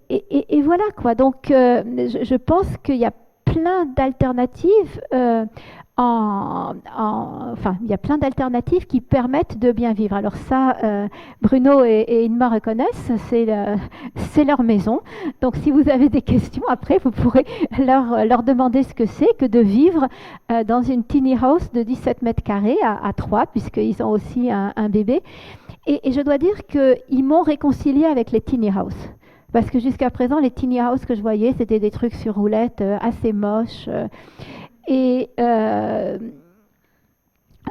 voilà quoi. Donc je pense qu'il y a plein d'alternatives. Il y a plein d'alternatives qui permettent de bien vivre. Alors ça, Bruno et Inma reconnaissent, c'est leur maison. Donc si vous avez des questions, après, vous pourrez leur demander ce que c'est que de vivre dans une tiny house de 17 mètres carrés à 3, puisqu'ils ont aussi un bébé. Et je dois dire qu'ils m'ont réconcilié avec les tiny house. Parce que jusqu'à présent, les tiny house que je voyais, c'était des trucs sur roulette assez moches. Et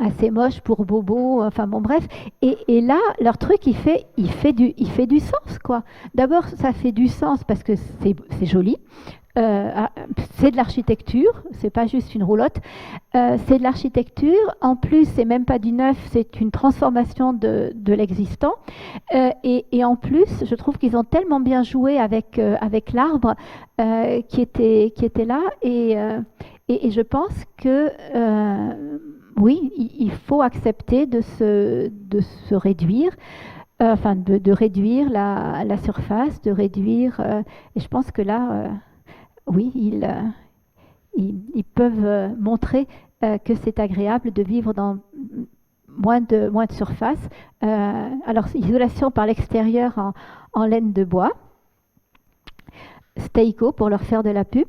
assez moche pour Bobo, enfin bon bref. Et là, leur truc, il fait du sens, quoi. D'abord, ça fait du sens parce que c'est joli. C'est de l'architecture, c'est pas juste une roulotte, c'est de l'architecture. En plus, c'est même pas du neuf, c'est une transformation de l'existant. Et en plus, je trouve qu'ils ont tellement bien joué avec l'arbre qui était là. Et je pense que oui, il faut accepter de se réduire, enfin de réduire la surface, de réduire. Et je pense que là, oui, ils peuvent montrer que c'est agréable de vivre dans moins de surface. Alors, isolation par l'extérieur en laine de bois, Steico pour leur faire de la pub.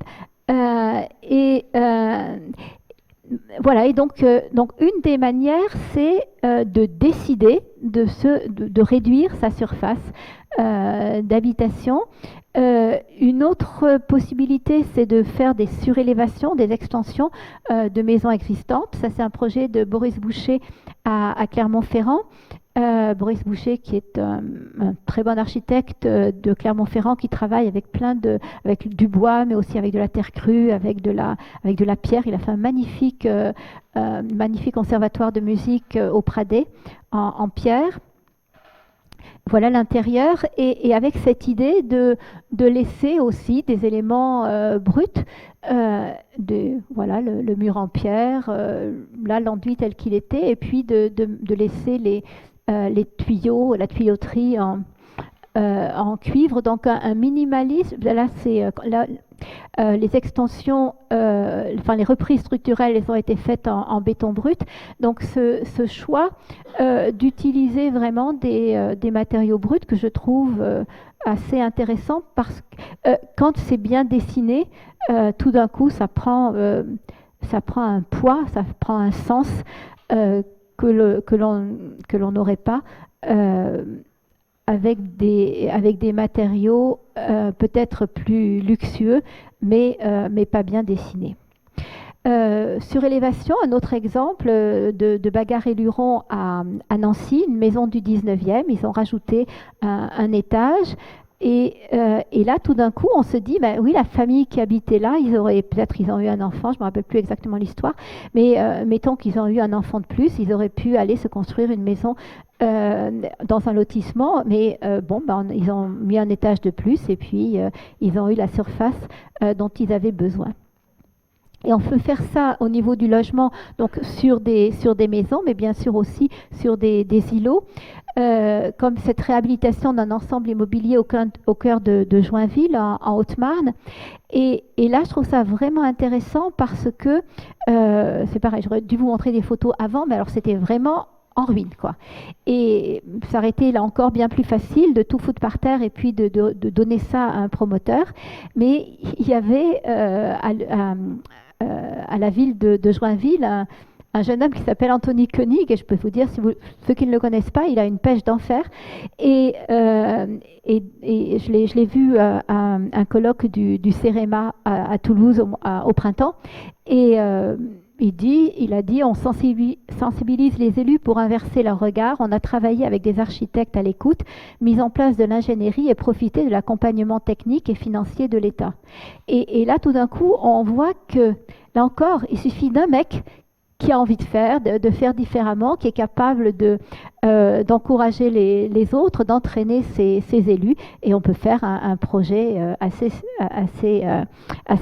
Voilà, et donc une des manières, c'est de décider de réduire sa surface d'habitation. Une autre possibilité, c'est de faire des surélévations, des extensions de maisons existantes. Ça, c'est un projet de Boris Boucher à Clermont-Ferrand. Boris Boucher, qui est un très bon architecte de Clermont-Ferrand, qui travaille avec avec du bois, mais aussi avec de la terre crue, avec de la pierre. Il a fait un magnifique conservatoire de musique au Pradet en pierre. Voilà l'intérieur, et avec cette idée de laisser aussi des éléments bruts, voilà le mur en pierre, là l'enduit tel qu'il était, et puis de laisser les tuyaux, la tuyauterie en cuivre, donc un minimalisme. Là, c'est les extensions, enfin les reprises structurelles, elles ont été faites en béton brut. Donc ce choix d'utiliser vraiment des matériaux bruts que je trouve assez intéressant, parce que quand c'est bien dessiné, tout d'un coup ça prend un poids, ça prend un sens que l'on n'aurait pas avec des matériaux peut-être plus luxueux, mais pas bien dessinés. Surélévation, un autre exemple de Bagarre et Luron à Nancy, une maison du 19e. Ils ont rajouté un étage. Et là, tout d'un coup, on se dit, ben oui, la famille qui habitait là, ils ont eu un enfant, je ne me rappelle plus exactement l'histoire, mais mettons qu'ils ont eu un enfant de plus, ils auraient pu aller se construire une maison dans un lotissement, mais ils ont mis un étage de plus, et puis ils ont eu la surface dont ils avaient besoin. Et on peut faire ça au niveau du logement, donc sur des maisons, mais bien sûr aussi sur des îlots, comme cette réhabilitation d'un ensemble immobilier au cœur de Joinville, en Haute-Marne. Et là, je trouve ça vraiment intéressant parce que, c'est pareil, j'aurais dû vous montrer des photos avant, mais alors c'était vraiment en ruine, quoi. Et ça aurait été là encore bien plus facile de tout foutre par terre et puis de donner ça à un promoteur. Mais il y avait à la ville de Joinville un jeune homme qui s'appelle Anthony Koenig, et je peux vous dire, ceux qui ne le connaissent pas, il a une pêche d'enfer. Et je l'ai vu à un colloque du CEREMA à Toulouse au printemps. Et il a dit, on sensibilise les élus pour inverser leur regard. On a travaillé avec des architectes à l'écoute, mis en place de l'ingénierie et profité de l'accompagnement technique et financier de l'État. Et là, tout d'un coup, on voit que, là encore, il suffit d'un mec qui a envie de faire différemment, qui est capable d'encourager les autres, d'entraîner ses élus, et on peut faire un projet assez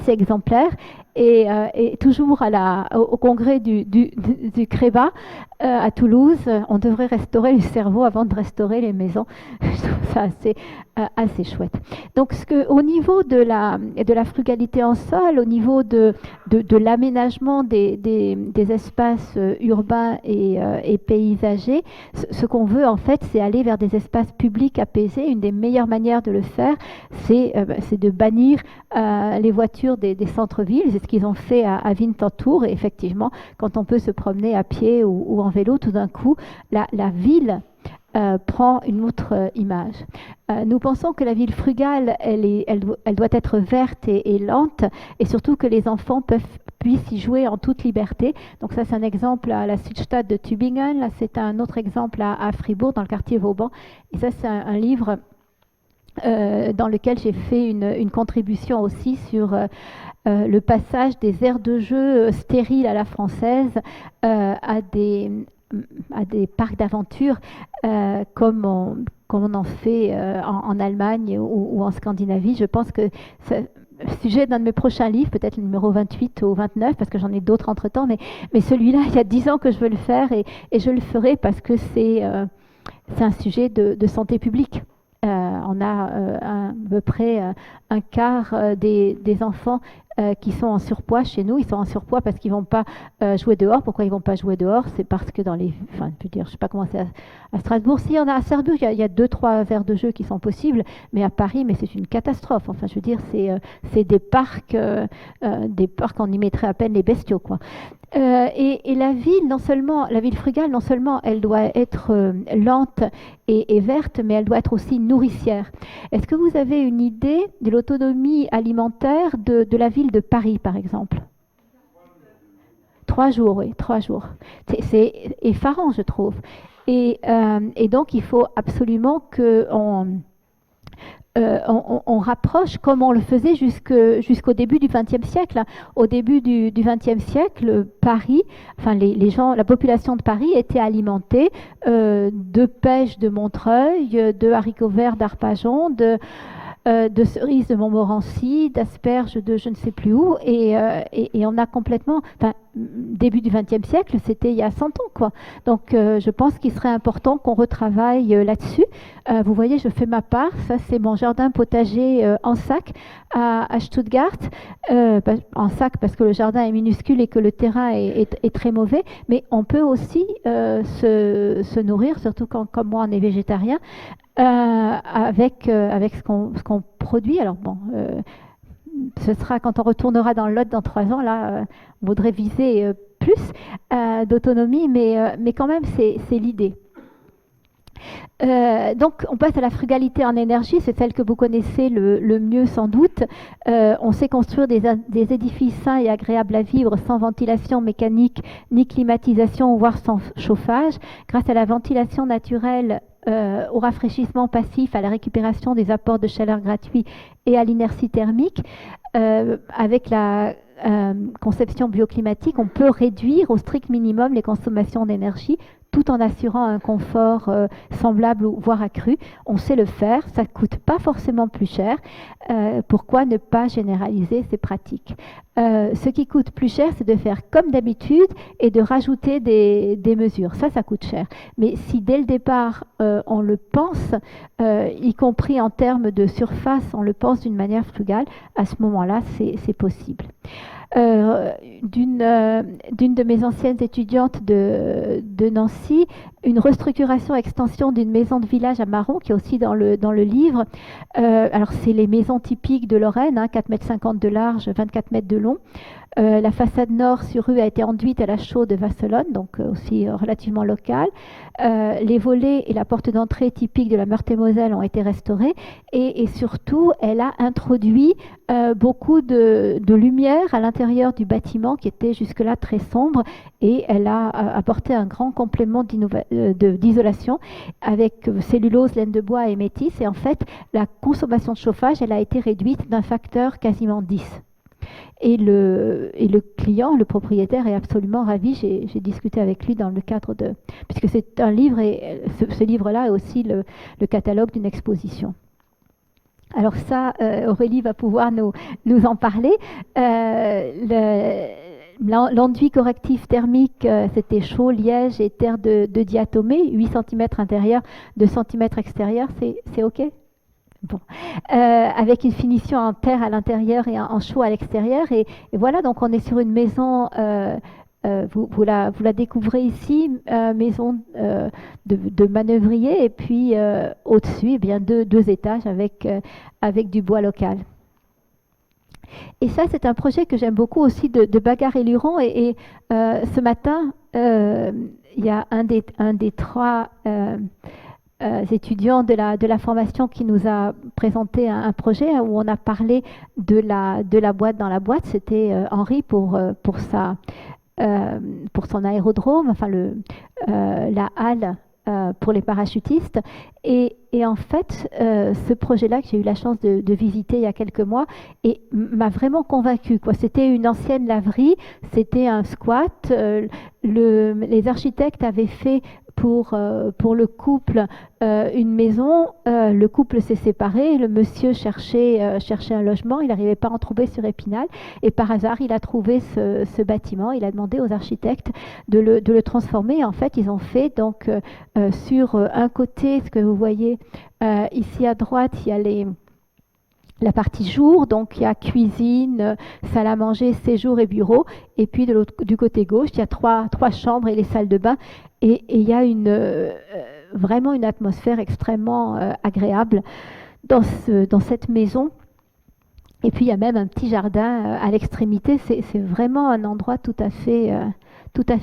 exemplaire. Et toujours au congrès du CREBA à Toulouse, on devrait restaurer le cerveau avant de restaurer les maisons. Je trouve ça assez chouette. Donc, au niveau de la frugalité en sol, au niveau de l'aménagement des espaces urbains et paysagers, ce qu'on veut en fait, c'est aller vers des espaces publics apaisés. Une des meilleures manières de le faire, c'est de bannir les voitures des centres-villes. C'est ce qu'ils ont fait à Winterthur. Et effectivement, quand on peut se promener à pied ou en vélo, tout d'un coup, la ville prend une autre image. Nous pensons que la ville frugale, elle doit être verte et lente, et surtout que les enfants puissent y jouer en toute liberté. Donc ça, c'est un exemple à la Südstadt de Tübingen. Là, c'est un autre exemple à Fribourg, dans le quartier Vauban. Et ça, c'est un livre dans lequel j'ai fait une contribution aussi sur le passage des aires de jeu stériles à la française à des parcs d'aventure comme on en fait en Allemagne ou en Scandinavie. Je pense que c'est sujet d'un de mes prochains livres, peut-être le numéro 28 ou 29, parce que j'en ai d'autres entre-temps, mais celui-là, il y a 10 ans que je veux le faire et je le ferai parce que c'est un sujet de santé publique. On a à peu près un quart des enfants qui sont en surpoids chez nous. Ils sont en surpoids parce qu'ils ne vont pas jouer dehors. Pourquoi ils ne vont pas jouer dehors? C'est parce que dans les... Enfin, je ne sais pas comment c'est à Strasbourg. Si, on a à Strasbourg, il y a 2-3 aires de jeu qui sont possibles, mais à Paris, mais c'est une catastrophe. Enfin, je veux dire, c'est des parcs, on y mettrait à peine les bestiaux, quoi. Et la ville, la ville frugale, non seulement elle doit être lente et verte, mais elle doit être aussi nourricière. Est-ce que vous avez une idée de l'autonomie alimentaire de la ville de Paris, par exemple? 3 jours, oui, 3 jours. C'est effarant, je trouve. Et donc, il faut absolument qu'on on rapproche comme on le faisait jusqu'au début du XXe siècle. Au début du XXe siècle, Paris, enfin les gens, la population de Paris était alimentée de pêches de Montreuil, de haricots verts d'Arpajon, de cerises de Montmorency, d'asperges de je ne sais plus où, et on a complètement, enfin, début du XXe siècle, c'était il y a 100 ans, quoi. Donc, je pense qu'il serait important qu'on retravaille là-dessus. Vous voyez, je fais ma part. Ça, c'est mon jardin potager en sac à Stuttgart. En sac parce que le jardin est minuscule et que le terrain est très mauvais. Mais on peut aussi se nourrir, surtout quand, comme moi, on est végétarien, avec ce qu'on produit. Alors bon, ce sera quand on retournera dans le Lot dans 3 ans. Là, on voudrait viser plus d'autonomie, mais quand même, c'est l'idée. Donc, on passe à la frugalité en énergie, c'est celle que vous connaissez le mieux sans doute. On sait construire des édifices sains et agréables à vivre sans ventilation mécanique ni climatisation, voire sans chauffage, grâce à la ventilation naturelle, au rafraîchissement passif, à la récupération des apports de chaleur gratuits et à l'inertie thermique. Avec la conception bioclimatique, on peut réduire au strict minimum les consommations d'énergie tout en assurant un confort semblable ou voire accru. On sait le faire, ça ne coûte pas forcément plus cher. Pourquoi ne pas généraliser ces pratiques? Ce qui coûte plus cher, c'est de faire comme d'habitude et de rajouter des mesures. Ça coûte cher. Mais si dès le départ, on le pense, y compris en termes de surface, on le pense d'une manière frugale, à ce moment-là, c'est possible. D'une de mes anciennes étudiantes de Nancy, une restructuration extension d'une maison de village à Maron, qui est aussi dans le livre. Alors c'est les maisons typiques de Lorraine, 4,50 m de large, 24 mètres de long. La façade nord sur rue a été enduite à la chaux de Vasselonne, donc aussi relativement locale. Les volets et la porte d'entrée typique de la Meurthe-et-Moselle ont été restaurés et surtout, elle a introduit beaucoup de lumière à l'intérieur du bâtiment qui était jusque-là très sombre et elle a apporté un grand complément d'isolation avec cellulose, laine de bois et métis. Et en fait, la consommation de chauffage, elle a été réduite d'un facteur quasiment 10. Et le client, le propriétaire est absolument ravi. J'ai discuté avec lui dans le cadre de... Puisque c'est un livre, et ce livre-là est aussi le catalogue d'une exposition. Alors ça, Aurélie va pouvoir nous en parler. L'enduit correctif thermique, c'était chaux, liège et terre de diatomée, 8 cm intérieur, 2 cm extérieur, c'est OK? Bon. Avec une finition en terre à l'intérieur et en chaux à l'extérieur. Et voilà, donc on est sur une maison, vous la découvrez ici, maison de manœuvrier, et puis au-dessus, eh bien, deux étages avec du bois local. Et ça, c'est un projet que j'aime beaucoup aussi de Bagarre et Luron. Et ce matin, il y a un des 3 étudiants de la formation qui nous a présenté un projet où on a parlé de la boîte dans la boîte. C'était Henri pour son aérodrome, enfin la halle pour les parachutistes. Et en fait, ce projet-là que j'ai eu la chance de visiter il y a quelques mois m'a vraiment convaincue, quoi. C'était une ancienne laverie, c'était un squat. Les architectes avaient fait pour le couple une maison. Le couple s'est séparé, le monsieur cherchait un logement, il n'arrivait pas à en trouver sur Épinal, et par hasard il a trouvé ce bâtiment. Il a demandé aux architectes de le transformer. En fait, ils ont fait donc sur un côté, ce que vous voyez ici à droite, il y a la partie jour, donc il y a cuisine, salle à manger, séjour et bureau. Et puis du côté gauche, il y a trois chambres et les salles de bain. Et il y a vraiment une atmosphère extrêmement agréable dans cette maison. Et puis il y a même un petit jardin à l'extrémité. C'est vraiment un endroit tout à fait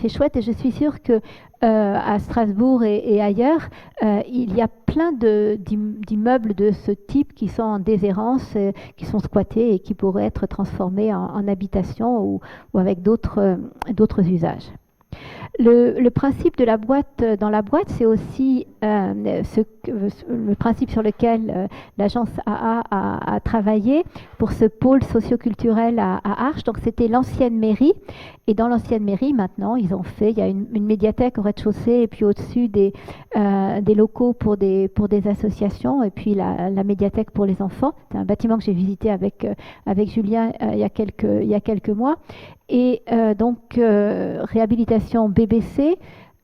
chouette. Et je suis sûre que à Strasbourg et ailleurs, il y a plein d'immeubles de ce type qui sont en déshérence, qui sont squattés et qui pourraient être transformés en habitation ou avec d'autres usages. Le principe de la boîte dans la boîte, c'est aussi le principe sur lequel l'agence AA a travaillé pour ce pôle socioculturel à Arches. Donc c'était l'ancienne mairie, et dans l'ancienne mairie maintenant il y a une médiathèque au rez-de-chaussée, et puis au-dessus des locaux pour des associations, et puis la médiathèque pour les enfants. C'est un bâtiment que j'ai visité avec Julien il y a quelques mois. Et réhabilitation BBC,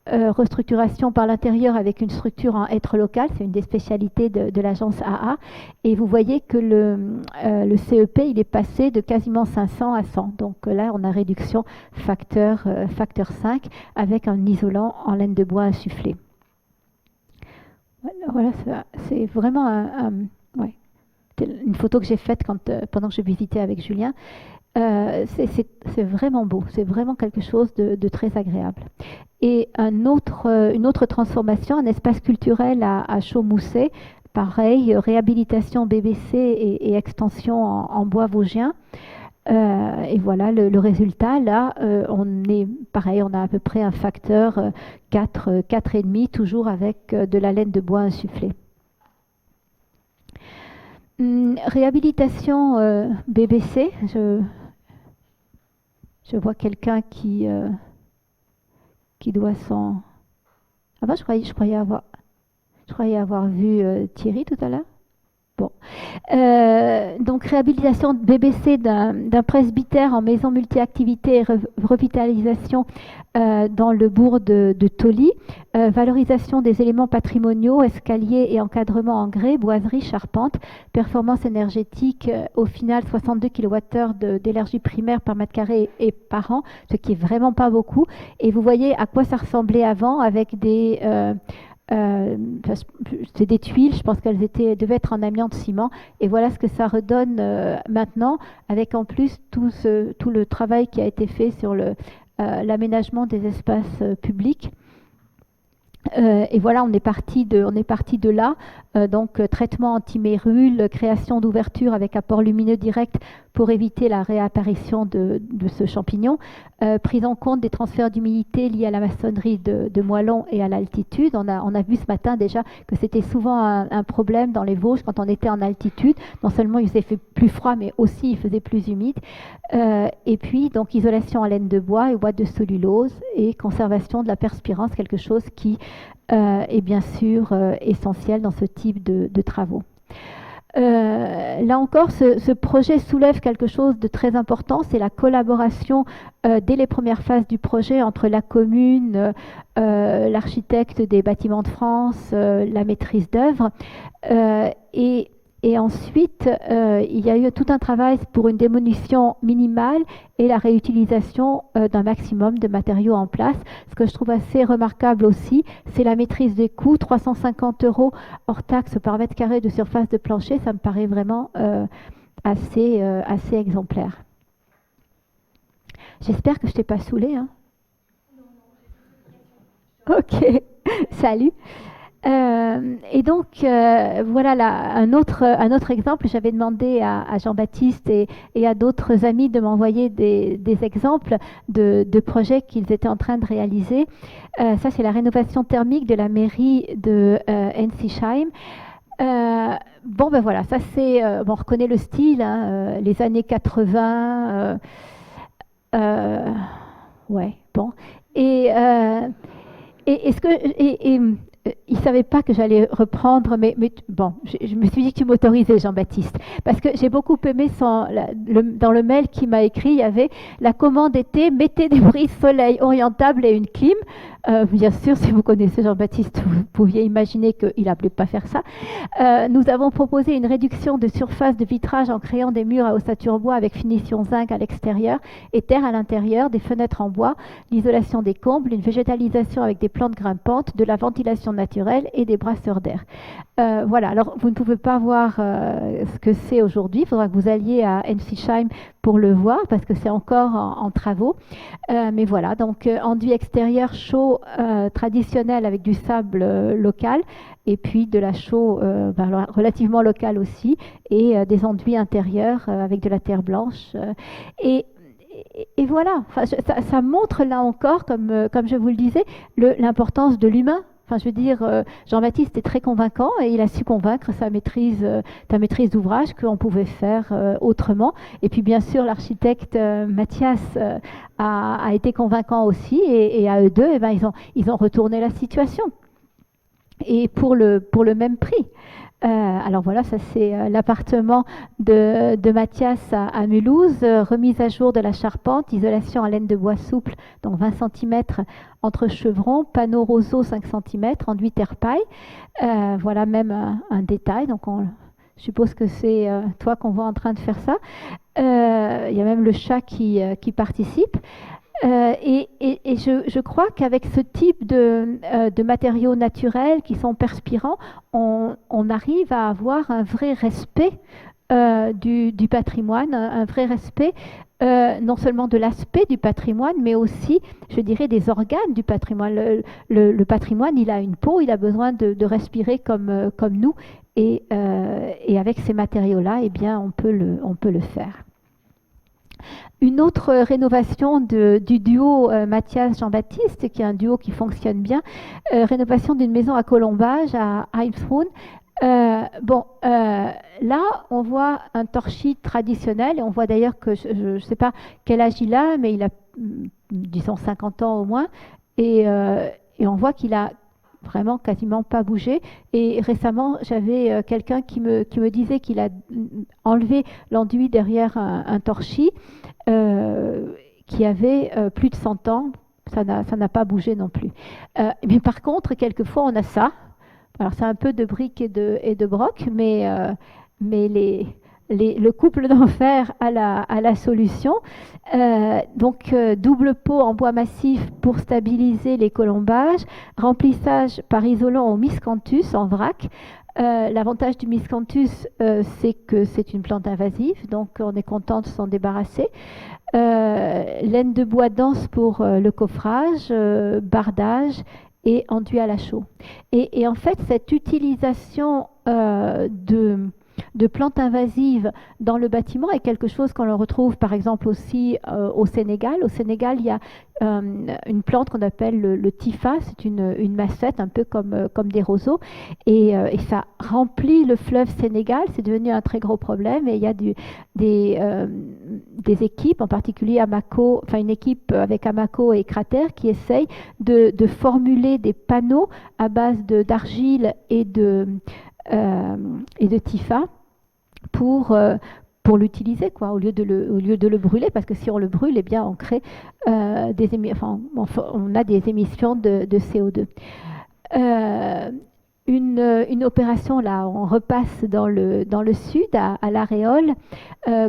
restructuration par l'intérieur avec une structure en hêtre local, c'est une des spécialités de l'agence AA. Et vous voyez que le CEP, il est passé de quasiment 500 à 100. Donc là, on a réduction facteur 5 avec un isolant en laine de bois insufflé. Voilà, c'est vraiment ouais. Une photo que j'ai faite pendant que je visitais avec Julien. C'est vraiment beau, c'est vraiment quelque chose de très agréable. Et une autre transformation, un espace culturel à Chaumousset, pareil, réhabilitation BBC et extension en bois vosgien. Et voilà le résultat. Là, on a à peu près un facteur 4,5, toujours avec de la laine de bois insufflée. Réhabilitation BBC, je vois quelqu'un qui doit s'en... Ah ben, je croyais avoir vu Thierry tout à l'heure. Bon. Donc réhabilitation de BBC d'un presbytère en maison multi-activités et revitalisation dans le bourg de Tolly. Valorisation des éléments patrimoniaux, escaliers et encadrement en grès, boiserie, charpente, performance énergétique, au final 62 kWh d'énergie primaire par mètre carré et par an, ce qui est vraiment pas beaucoup. Et vous voyez à quoi ça ressemblait avant avec c'est des tuiles, je pense qu'elles devaient être en amiante ciment, et voilà ce que ça redonne maintenant, avec en plus tout le travail qui a été fait sur l'aménagement des espaces publics. Et voilà, on est parti de là. Donc traitement anti-mérule, création d'ouverture avec apport lumineux direct pour éviter la réapparition de ce champignon, prise en compte des transferts d'humidité liés à la maçonnerie de moellons et à l'altitude. On a vu ce matin déjà que c'était souvent un problème dans les Vosges quand on était en altitude. Non seulement il faisait plus froid, mais aussi il faisait plus humide. Et puis donc isolation en laine de bois et boîte de cellulose et conservation de la perspirance, quelque chose qui est bien sûr essentiel dans ce type de travaux. Là encore, ce projet soulève quelque chose de très important, c'est la collaboration dès les premières phases du projet entre la commune, l'architecte des Bâtiments de France, la maîtrise d'œuvre. Et ensuite, il y a eu tout un travail pour une démolition minimale et la réutilisation d'un maximum de matériaux en place. Ce que je trouve assez remarquable aussi, c'est la maîtrise des coûts, 350 € hors taxe par mètre carré de surface de plancher. Ça me paraît vraiment assez exemplaire. J'espère que je ne t'ai pas saoulé, hein. Ok, salut. Et donc, voilà un autre exemple. J'avais demandé à Jean-Baptiste et à d'autres amis de m'envoyer des exemples de projets qu'ils étaient en train de réaliser. Ça, c'est la rénovation thermique de la mairie de Ensisheim. Bon, ben voilà, ça c'est, bon, on reconnaît le style, hein, les années 80. Ouais, bon. Et, euh, et est-ce que il savait pas que j'allais reprendre, mais bon, je me suis dit que tu m'autorisais, Jean-Baptiste, parce que j'ai beaucoup aimé dans le mail qu'il m'a écrit, il y avait la commande était mettez des brises soleil orientables et une clim. Bien sûr, si vous connaissez Jean-Baptiste, vous pouviez imaginer qu'il n'allait pas faire ça. Nous avons proposé une réduction de surface de vitrage en créant des murs à ossature bois avec finition zinc à l'extérieur et terre à l'intérieur, des fenêtres en bois, l'isolation des combles, une végétalisation avec des plantes grimpantes, de la ventilation naturelle et des brasseurs d'air. Voilà, alors vous ne pouvez pas voir ce que c'est aujourd'hui, il faudra que vous alliez à Ensisheim pour le voir parce que c'est encore en travaux. Mais voilà, donc enduit extérieur chaud traditionnel avec du sable local et puis de la chaux relativement locale aussi et des enduits intérieurs avec de la terre blanche. Et, et voilà, enfin, ça montre là encore, comme je vous le disais, l'importance de l'humain. Enfin, je veux dire, Jean-Baptiste est très convaincant et il a su convaincre ta maîtrise d'ouvrage qu'on pouvait faire autrement. Et puis, bien sûr, l'architecte Mathias a été convaincant aussi et à eux deux, eh ben, ils ont retourné la situation. Et pour le même prix. Alors voilà, ça c'est l'appartement de Mathias à Mulhouse, remise à jour de la charpente, isolation en laine de bois souple, donc 20 cm entre chevrons, panneau roseau 5 cm, enduit terre-paille. Voilà même un détail, donc je suppose que c'est toi qu'on voit en train de faire ça. Il y a même le chat qui participe. Et je crois qu'avec ce type de matériaux naturels qui sont perspirants, on arrive à avoir un vrai respect du patrimoine, un vrai respect non seulement de l'aspect du patrimoine, mais aussi, je dirais, des organes du patrimoine. Le patrimoine, il a une peau, il a besoin de respirer comme nous, et avec ces matériaux-là, eh bien, on peut le faire. Une autre rénovation du duo Mathias-Jean-Baptiste, qui est un duo qui fonctionne bien, rénovation d'une maison à colombage à Heimsbrunn. Là, on voit un torchis traditionnel, et on voit d'ailleurs que je ne sais pas quel âge il a, mais il a, disons, 50 ans au moins, et on voit qu'il a vraiment quasiment pas bougé. Et récemment, j'avais quelqu'un qui me disait qu'il a enlevé l'enduit derrière un torchis qui avait plus de 100 ans. Ça n'a pas bougé non plus. Mais par contre, quelquefois, on a ça. Alors, c'est un peu de briques et de broc, mais le couple d'enfer a la solution. Double pot en bois massif pour stabiliser les colombages, remplissage par isolant au miscanthus en vrac. L'avantage du miscanthus, c'est que c'est une plante invasive, donc on est content de s'en débarrasser. Laine de bois dense pour le coffrage, bardage et enduit à la chaux. Et en fait, cette utilisation de plantes invasives dans le bâtiment est quelque chose qu'on le retrouve par exemple aussi au Sénégal. Au Sénégal, il y a une plante qu'on appelle le tifa, c'est une massette un peu comme des roseaux, et ça remplit le fleuve Sénégal, c'est devenu un très gros problème, et il y a des équipes, en particulier Amaco, enfin une équipe avec Amaco et Cratère qui essayent de formuler des panneaux à base d'argile et de tifa pour l'utiliser, quoi, au lieu de le brûler, parce que si on le brûle, eh bien, on crée on a des émissions de CO2. Une opération, là, on repasse dans le sud, à l'Aréole.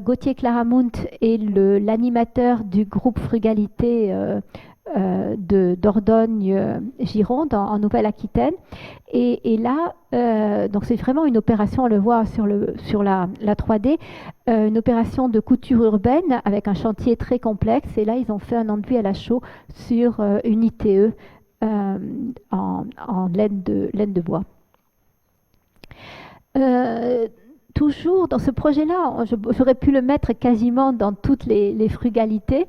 Gauthier Claramunt est l'animateur du groupe Frugalité d'Ordogne-Gironde en Nouvelle-Aquitaine. Et là, donc c'est vraiment une opération, on le voit sur la 3D, une opération de couture urbaine avec un chantier très complexe. Et là, ils ont fait un enduit à la chaux sur une ITE en laine de bois. Toujours dans ce projet-là, j'aurais pu le mettre quasiment dans toutes les frugalités,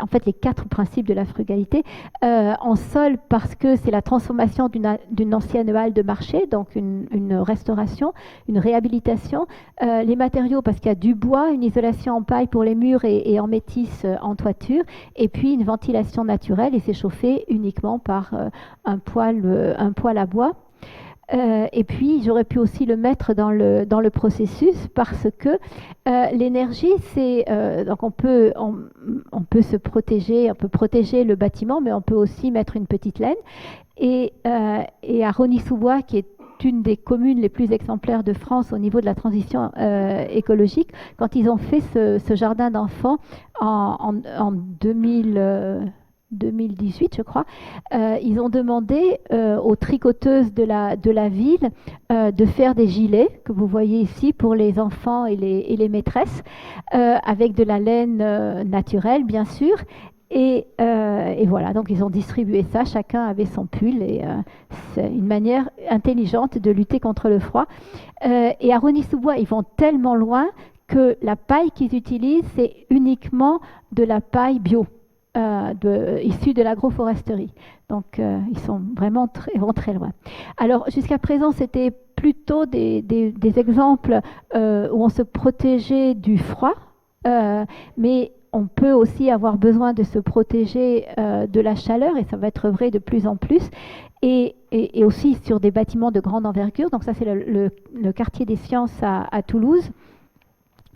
en fait les 4 principes de la frugalité, en sol parce que c'est la transformation d'une ancienne halle de marché, donc une restauration, une réhabilitation. Les matériaux parce qu'il y a du bois, une isolation en paille pour les murs et en métis en toiture, et puis une ventilation naturelle, et c'est chauffé uniquement par un poêle à bois. Et puis, j'aurais pu aussi le mettre dans le processus parce que l'énergie, c'est donc on peut se protéger, on peut protéger le bâtiment, mais on peut aussi mettre une petite laine. Et à Rosny-sous-Bois, qui est une des communes les plus exemplaires de France au niveau de la transition écologique, quand ils ont fait ce jardin d'enfants en 2018, je crois, ils ont demandé aux tricoteuses de la ville de faire des gilets, que vous voyez ici, pour les enfants et les maîtresses, avec de la laine naturelle, bien sûr. Et voilà, donc ils ont distribué ça, chacun avait son pull, et c'est une manière intelligente de lutter contre le froid. Et à Rosny-sous-Bois, ils vont tellement loin que la paille qu'ils utilisent, c'est uniquement de la paille bio. Issus de l'agroforesterie. Donc, ils sont vraiment vont très loin. Alors, jusqu'à présent, c'était plutôt des exemples où on se protégeait du froid, mais on peut aussi avoir besoin de se protéger de la chaleur, et ça va être vrai de plus en plus, et aussi sur des bâtiments de grande envergure. Donc ça, c'est le quartier des sciences à Toulouse,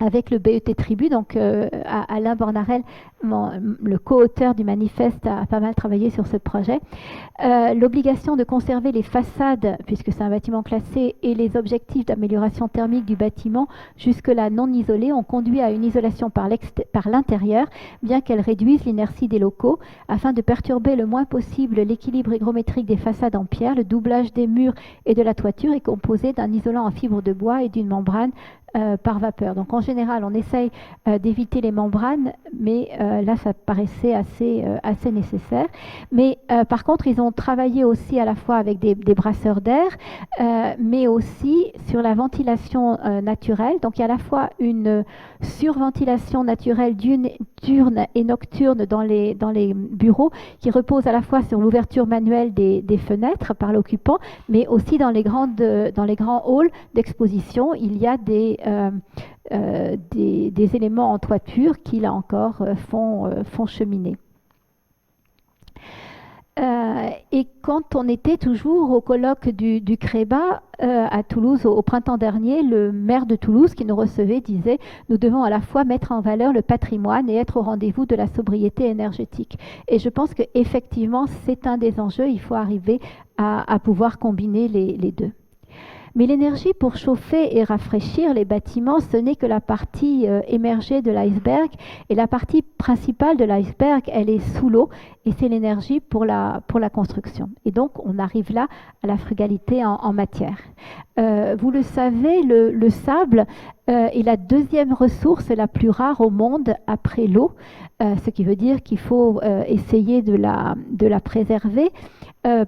avec le BET Tribu. Donc Alain Bornarel, le co-auteur du manifeste, a pas mal travaillé sur ce projet. L'obligation de conserver les façades, puisque c'est un bâtiment classé, et les objectifs d'amélioration thermique du bâtiment, jusque-là non isolés, ont conduit à une isolation par l'intérieur, bien qu'elle réduise l'inertie des locaux, afin de perturber le moins possible l'équilibre hygrométrique des façades en pierre. Le doublage des murs et de la toiture est composé d'un isolant en fibre de bois et d'une membrane par vapeur. Donc en général, on essaye d'éviter les membranes, mais là, ça paraissait assez nécessaire. Mais par contre, ils ont travaillé aussi à la fois avec des brasseurs d'air, mais aussi sur la ventilation naturelle. Donc il y a à la fois une surventilation naturelle diurne et nocturne dans les bureaux, qui repose à la fois sur l'ouverture manuelle des fenêtres par l'occupant, mais aussi dans les grands halls d'exposition, il y a des éléments en toiture qui, là encore, font cheminer. Et quand on était toujours au colloque du CREBA à Toulouse au printemps dernier, le maire de Toulouse qui nous recevait disait « Nous devons à la fois mettre en valeur le patrimoine et être au rendez-vous de la sobriété énergétique ». Et je pense qu'effectivement, c'est un des enjeux. Il faut arriver à pouvoir combiner les deux. Mais l'énergie pour chauffer et rafraîchir les bâtiments, ce n'est que la partie émergée de l'iceberg. Et la partie principale de l'iceberg, elle est sous l'eau, et c'est l'énergie pour la construction. Et donc, on arrive là à la frugalité en matière. Vous le savez, le sable est la deuxième ressource la plus rare au monde après l'eau, ce qui veut dire qu'il faut essayer de la préserver.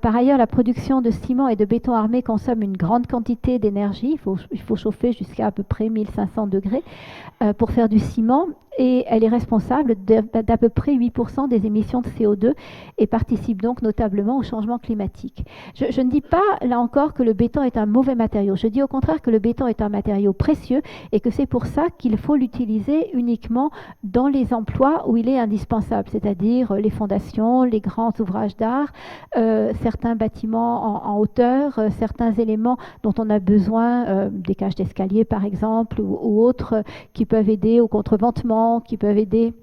Par ailleurs, la production de ciment et de béton armé consomme une grande quantité d'énergie. Il faut chauffer jusqu'à à peu près 1500 degrés pour faire du ciment, et elle est responsable d'à peu près 8% des émissions de CO2 et participe donc notablement au changement climatique. Je ne dis pas, là encore, que le béton est un mauvais matériau. Je dis au contraire que le béton est un matériau précieux, et que c'est pour ça qu'il faut l'utiliser uniquement dans les emplois où il est indispensable, c'est-à-dire les fondations, les grands ouvrages d'art, certains bâtiments en hauteur, certains éléments dont on a besoin, des cages d'escalier par exemple, ou autres, qui peuvent aider au contreventement, qui peuvent aider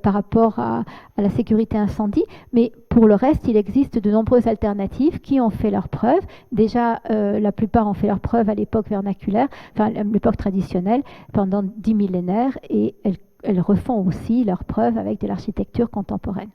par rapport à la sécurité incendie. Mais pour le reste, il existe de nombreuses alternatives qui ont fait leurs preuves. Déjà, la plupart ont fait leurs preuves à l'époque vernaculaire, enfin à l'époque traditionnelle, pendant 10 millénaires, et elles refont aussi leurs preuves avec de l'architecture contemporaine.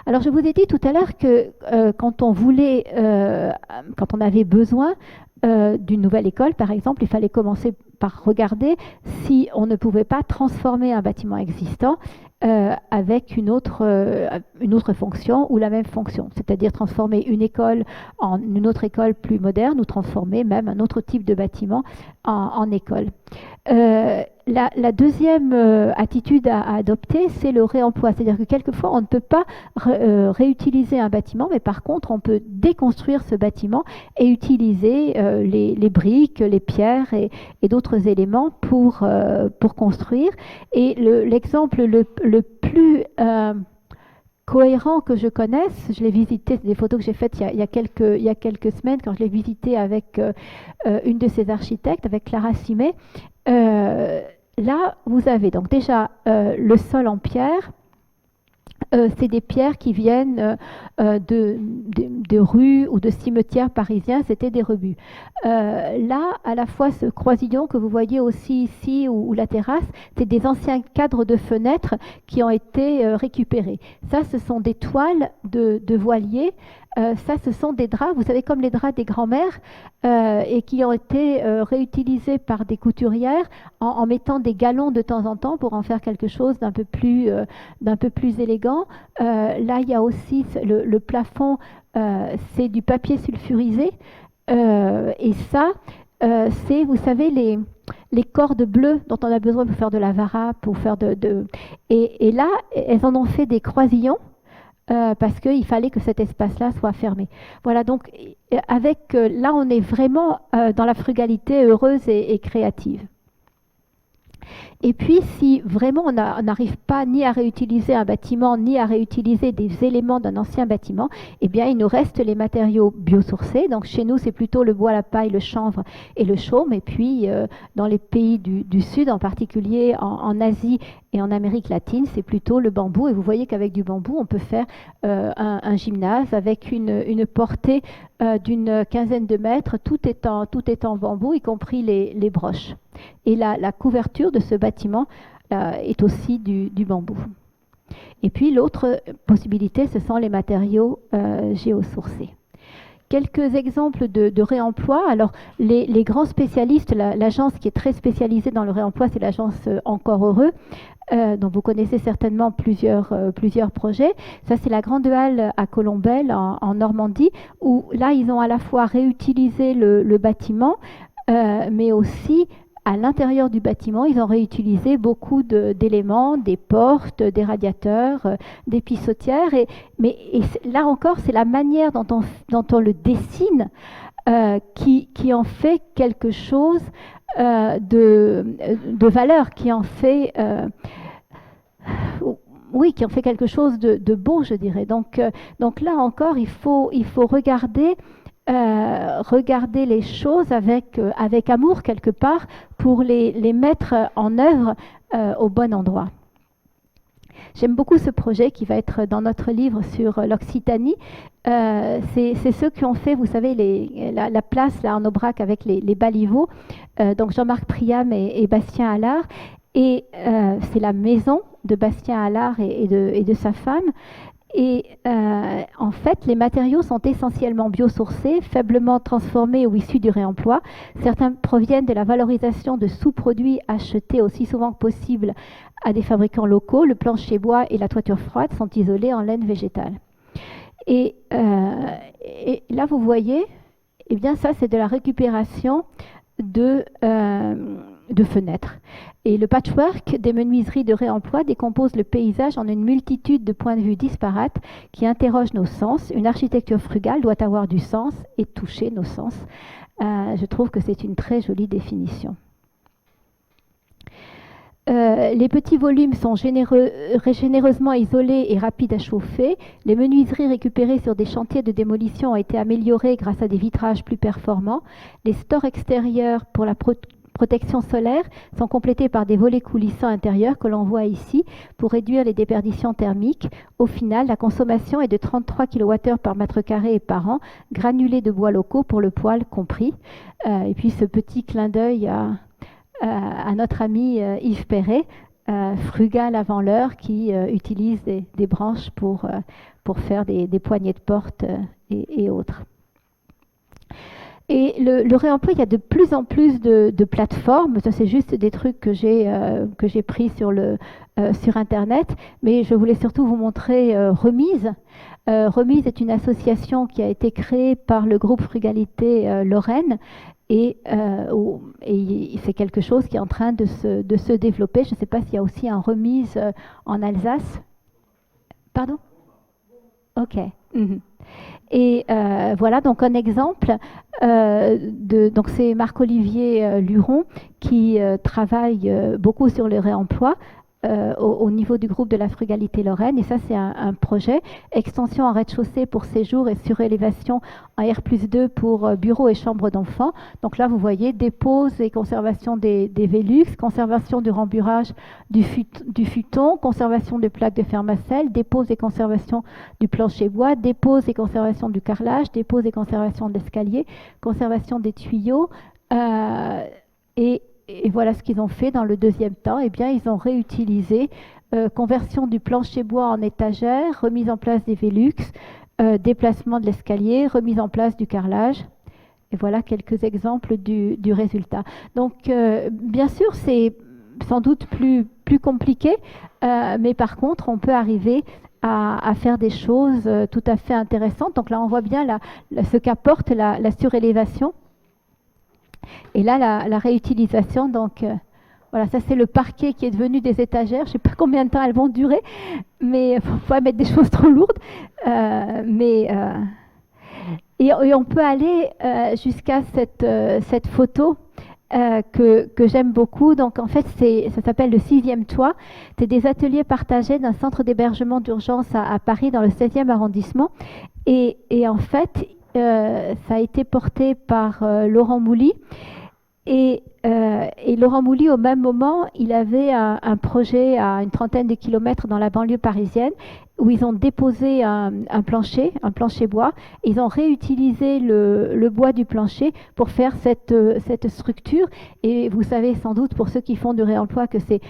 Alors, je vous ai dit tout à l'heure que quand on avait besoin d'une nouvelle école, par exemple, il fallait commencer par regarder si on ne pouvait pas transformer un bâtiment existant avec une autre fonction ou la même fonction, c'est-à-dire transformer une école en une autre école plus moderne ou transformer même un autre type de bâtiment en école. La deuxième attitude à adopter, c'est le réemploi. C'est-à-dire que quelquefois, on ne peut pas réutiliser un bâtiment, mais par contre, on peut déconstruire ce bâtiment et utiliser les briques, les pierres et d'autres éléments pour construire. Et l'exemple le plus cohérent que je connaisse, je l'ai visité, c'est des photos que j'ai faites il y a quelques semaines quand je l'ai visité avec une de ses architectes, avec Clara Simet. Là, vous avez donc déjà le sol en pierre. C'est des pierres qui viennent de rues ou de cimetières parisiens, c'était des rebuts. Là, à la fois ce croisillon que vous voyez aussi ici ou la terrasse, c'est des anciens cadres de fenêtres qui ont été récupérés. Ça, ce sont des toiles de voiliers. Ça, ce sont des draps, vous savez, comme les draps des grands-mères, et qui ont été réutilisés par des couturières en mettant des galons de temps en temps pour en faire quelque chose d'un peu plus élégant. Là, il y a aussi le plafond, c'est du papier sulfurisé, et ça, c'est, vous savez, les cordes bleues dont on a besoin pour faire de la vara, pour faire et là, elles en ont fait des croisillons. Parce qu'il fallait que cet espace-là soit fermé. Voilà, donc là, on est vraiment dans la frugalité heureuse et créative. Et puis, si vraiment on n'arrive pas ni à réutiliser un bâtiment, ni à réutiliser des éléments d'un ancien bâtiment, eh bien, il nous reste les matériaux biosourcés. Donc, chez nous, c'est plutôt le bois, la paille, le chanvre et le chaume. Et puis, dans les pays du Sud, en particulier en Asie et en Amérique latine, c'est plutôt le bambou. Et vous voyez qu'avec du bambou, on peut faire un gymnase avec une portée d'une quinzaine de mètres. Tout est en bambou, y compris les broches. Et la couverture de ce bâtiment est aussi du bambou. Et puis l'autre possibilité, ce sont les matériaux géosourcés. Quelques exemples de réemploi. Alors, les grands spécialistes, l'agence qui est très spécialisée dans le réemploi, c'est l'agence Encore Heureux, dont vous connaissez certainement plusieurs projets. Ça, c'est la Grande Halle à Colombelles, en Normandie, où là, ils ont à la fois réutilisé le bâtiment, mais aussi à l'intérieur du bâtiment, ils ont réutilisé beaucoup d'éléments, des portes, des radiateurs, des pissotières. Mais là encore, c'est la manière dont on le dessine qui en fait quelque chose de valeur, qui en fait qui en fait quelque chose de beau, je dirais. Donc là encore, il faut regarder les choses avec amour quelque part pour les mettre en œuvre au bon endroit. J'aime beaucoup ce projet qui va être dans notre livre sur l'Occitanie. C'est ceux qui ont fait, vous savez, la place là en Aubrac avec les baliveaux. Donc Jean-Marc Priam et Bastien Allard. Et c'est la maison de Bastien Allard et de sa femme. Et en fait, les matériaux sont essentiellement biosourcés, faiblement transformés ou issus du réemploi. Certains proviennent de la valorisation de sous-produits achetés aussi souvent que possible à des fabricants locaux. Le plancher bois et la toiture froide sont isolés en laine végétale. Et là, vous voyez, eh bien, ça, c'est de la récupération de fenêtres. Et le patchwork des menuiseries de réemploi décompose le paysage en une multitude de points de vue disparates qui interrogent nos sens. Une architecture frugale doit avoir du sens et toucher nos sens. Je trouve que c'est une très jolie définition. Les petits volumes sont généreusement isolés et rapides à chauffer. Les menuiseries récupérées sur des chantiers de démolition ont été améliorées grâce à des vitrages plus performants. Les stores extérieurs pour la protection solaire sont complétés par des volets coulissants intérieurs que l'on voit ici pour réduire les déperditions thermiques. Au final, la consommation est de 33 kWh par mètre carré et par an, granulés de bois locaux pour le poêle compris. Et puis ce petit clin d'œil à notre ami Yves Perret, frugal avant l'heure, qui utilise des branches pour faire des poignées de porte et autres. Et le réemploi, il y a de plus en plus de plateformes. Ça, c'est juste des trucs que j'ai pris sur Internet. Mais je voulais surtout vous montrer Remise. Remise est une association qui a été créée par le groupe Frugalité Lorraine. Et c'est quelque chose qui est en train de se développer. Je ne sais pas s'il y a aussi un Remise en Alsace. Pardon? Ok. Mhm. Et voilà donc un exemple. Donc c'est Marc-Olivier Luron qui travaille beaucoup sur le réemploi au niveau du groupe de la Frugalité Lorraine. Et ça, c'est un projet. Extension en rez-de-chaussée pour séjour et surélévation en R+2 pour bureaux et chambres d'enfants. Donc là, vous voyez, dépose et conservation des Velux, conservation du remburage du futon, conservation de plaques de fermacelle, dépose et conservation du plancher bois, dépose et conservation du carrelage, dépose et conservation de l'escalier, conservation des tuyaux. Et voilà ce qu'ils ont fait dans le deuxième temps. Eh bien, ils ont réutilisé conversion du plancher bois en étagère, remise en place des Velux, déplacement de l'escalier, remise en place du carrelage. Et voilà quelques exemples du résultat. Donc, bien sûr, c'est sans doute plus compliqué, mais par contre, on peut arriver à faire des choses tout à fait intéressantes. Donc là, on voit bien ce qu'apporte la surélévation. Et là, la réutilisation, donc voilà, ça c'est le parquet qui est devenu des étagères. Je ne sais pas combien de temps elles vont durer, mais il ne faut pas mettre des choses trop lourdes. Et on peut aller jusqu'à cette photo que j'aime beaucoup. Donc en fait, ça s'appelle le 6e toit. C'est des ateliers partagés d'un centre d'hébergement d'urgence à Paris, dans le 16e arrondissement. Et en fait, ça a été porté par Laurent Mouly. Et Laurent Mouly, au même moment, il avait un projet à une trentaine de kilomètres dans la banlieue parisienne où ils ont déposé un plancher bois. Ils ont réutilisé le bois du plancher pour faire cette structure. Et vous savez sans doute, pour ceux qui font du réemploi, que c'est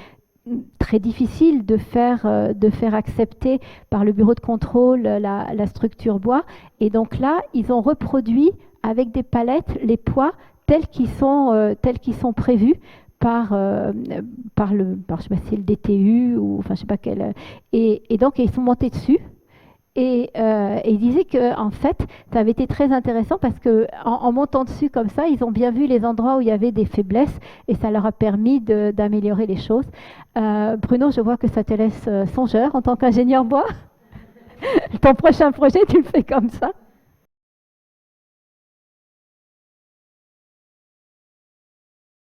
très difficile de faire accepter par le bureau de contrôle la structure bois. Et donc là, ils ont reproduit avec des palettes les poids tels qu'ils sont prévus par je sais pas si le DTU ou enfin je sais pas quel. Et donc ils sont montés dessus. Et ils disaient que en fait, ça avait été très intéressant parce que en montant dessus comme ça, ils ont bien vu les endroits où il y avait des faiblesses et ça leur a permis d'améliorer les choses. Bruno, je vois que ça te laisse songeur en tant qu'ingénieur bois. Ton prochain projet, tu le fais comme ça.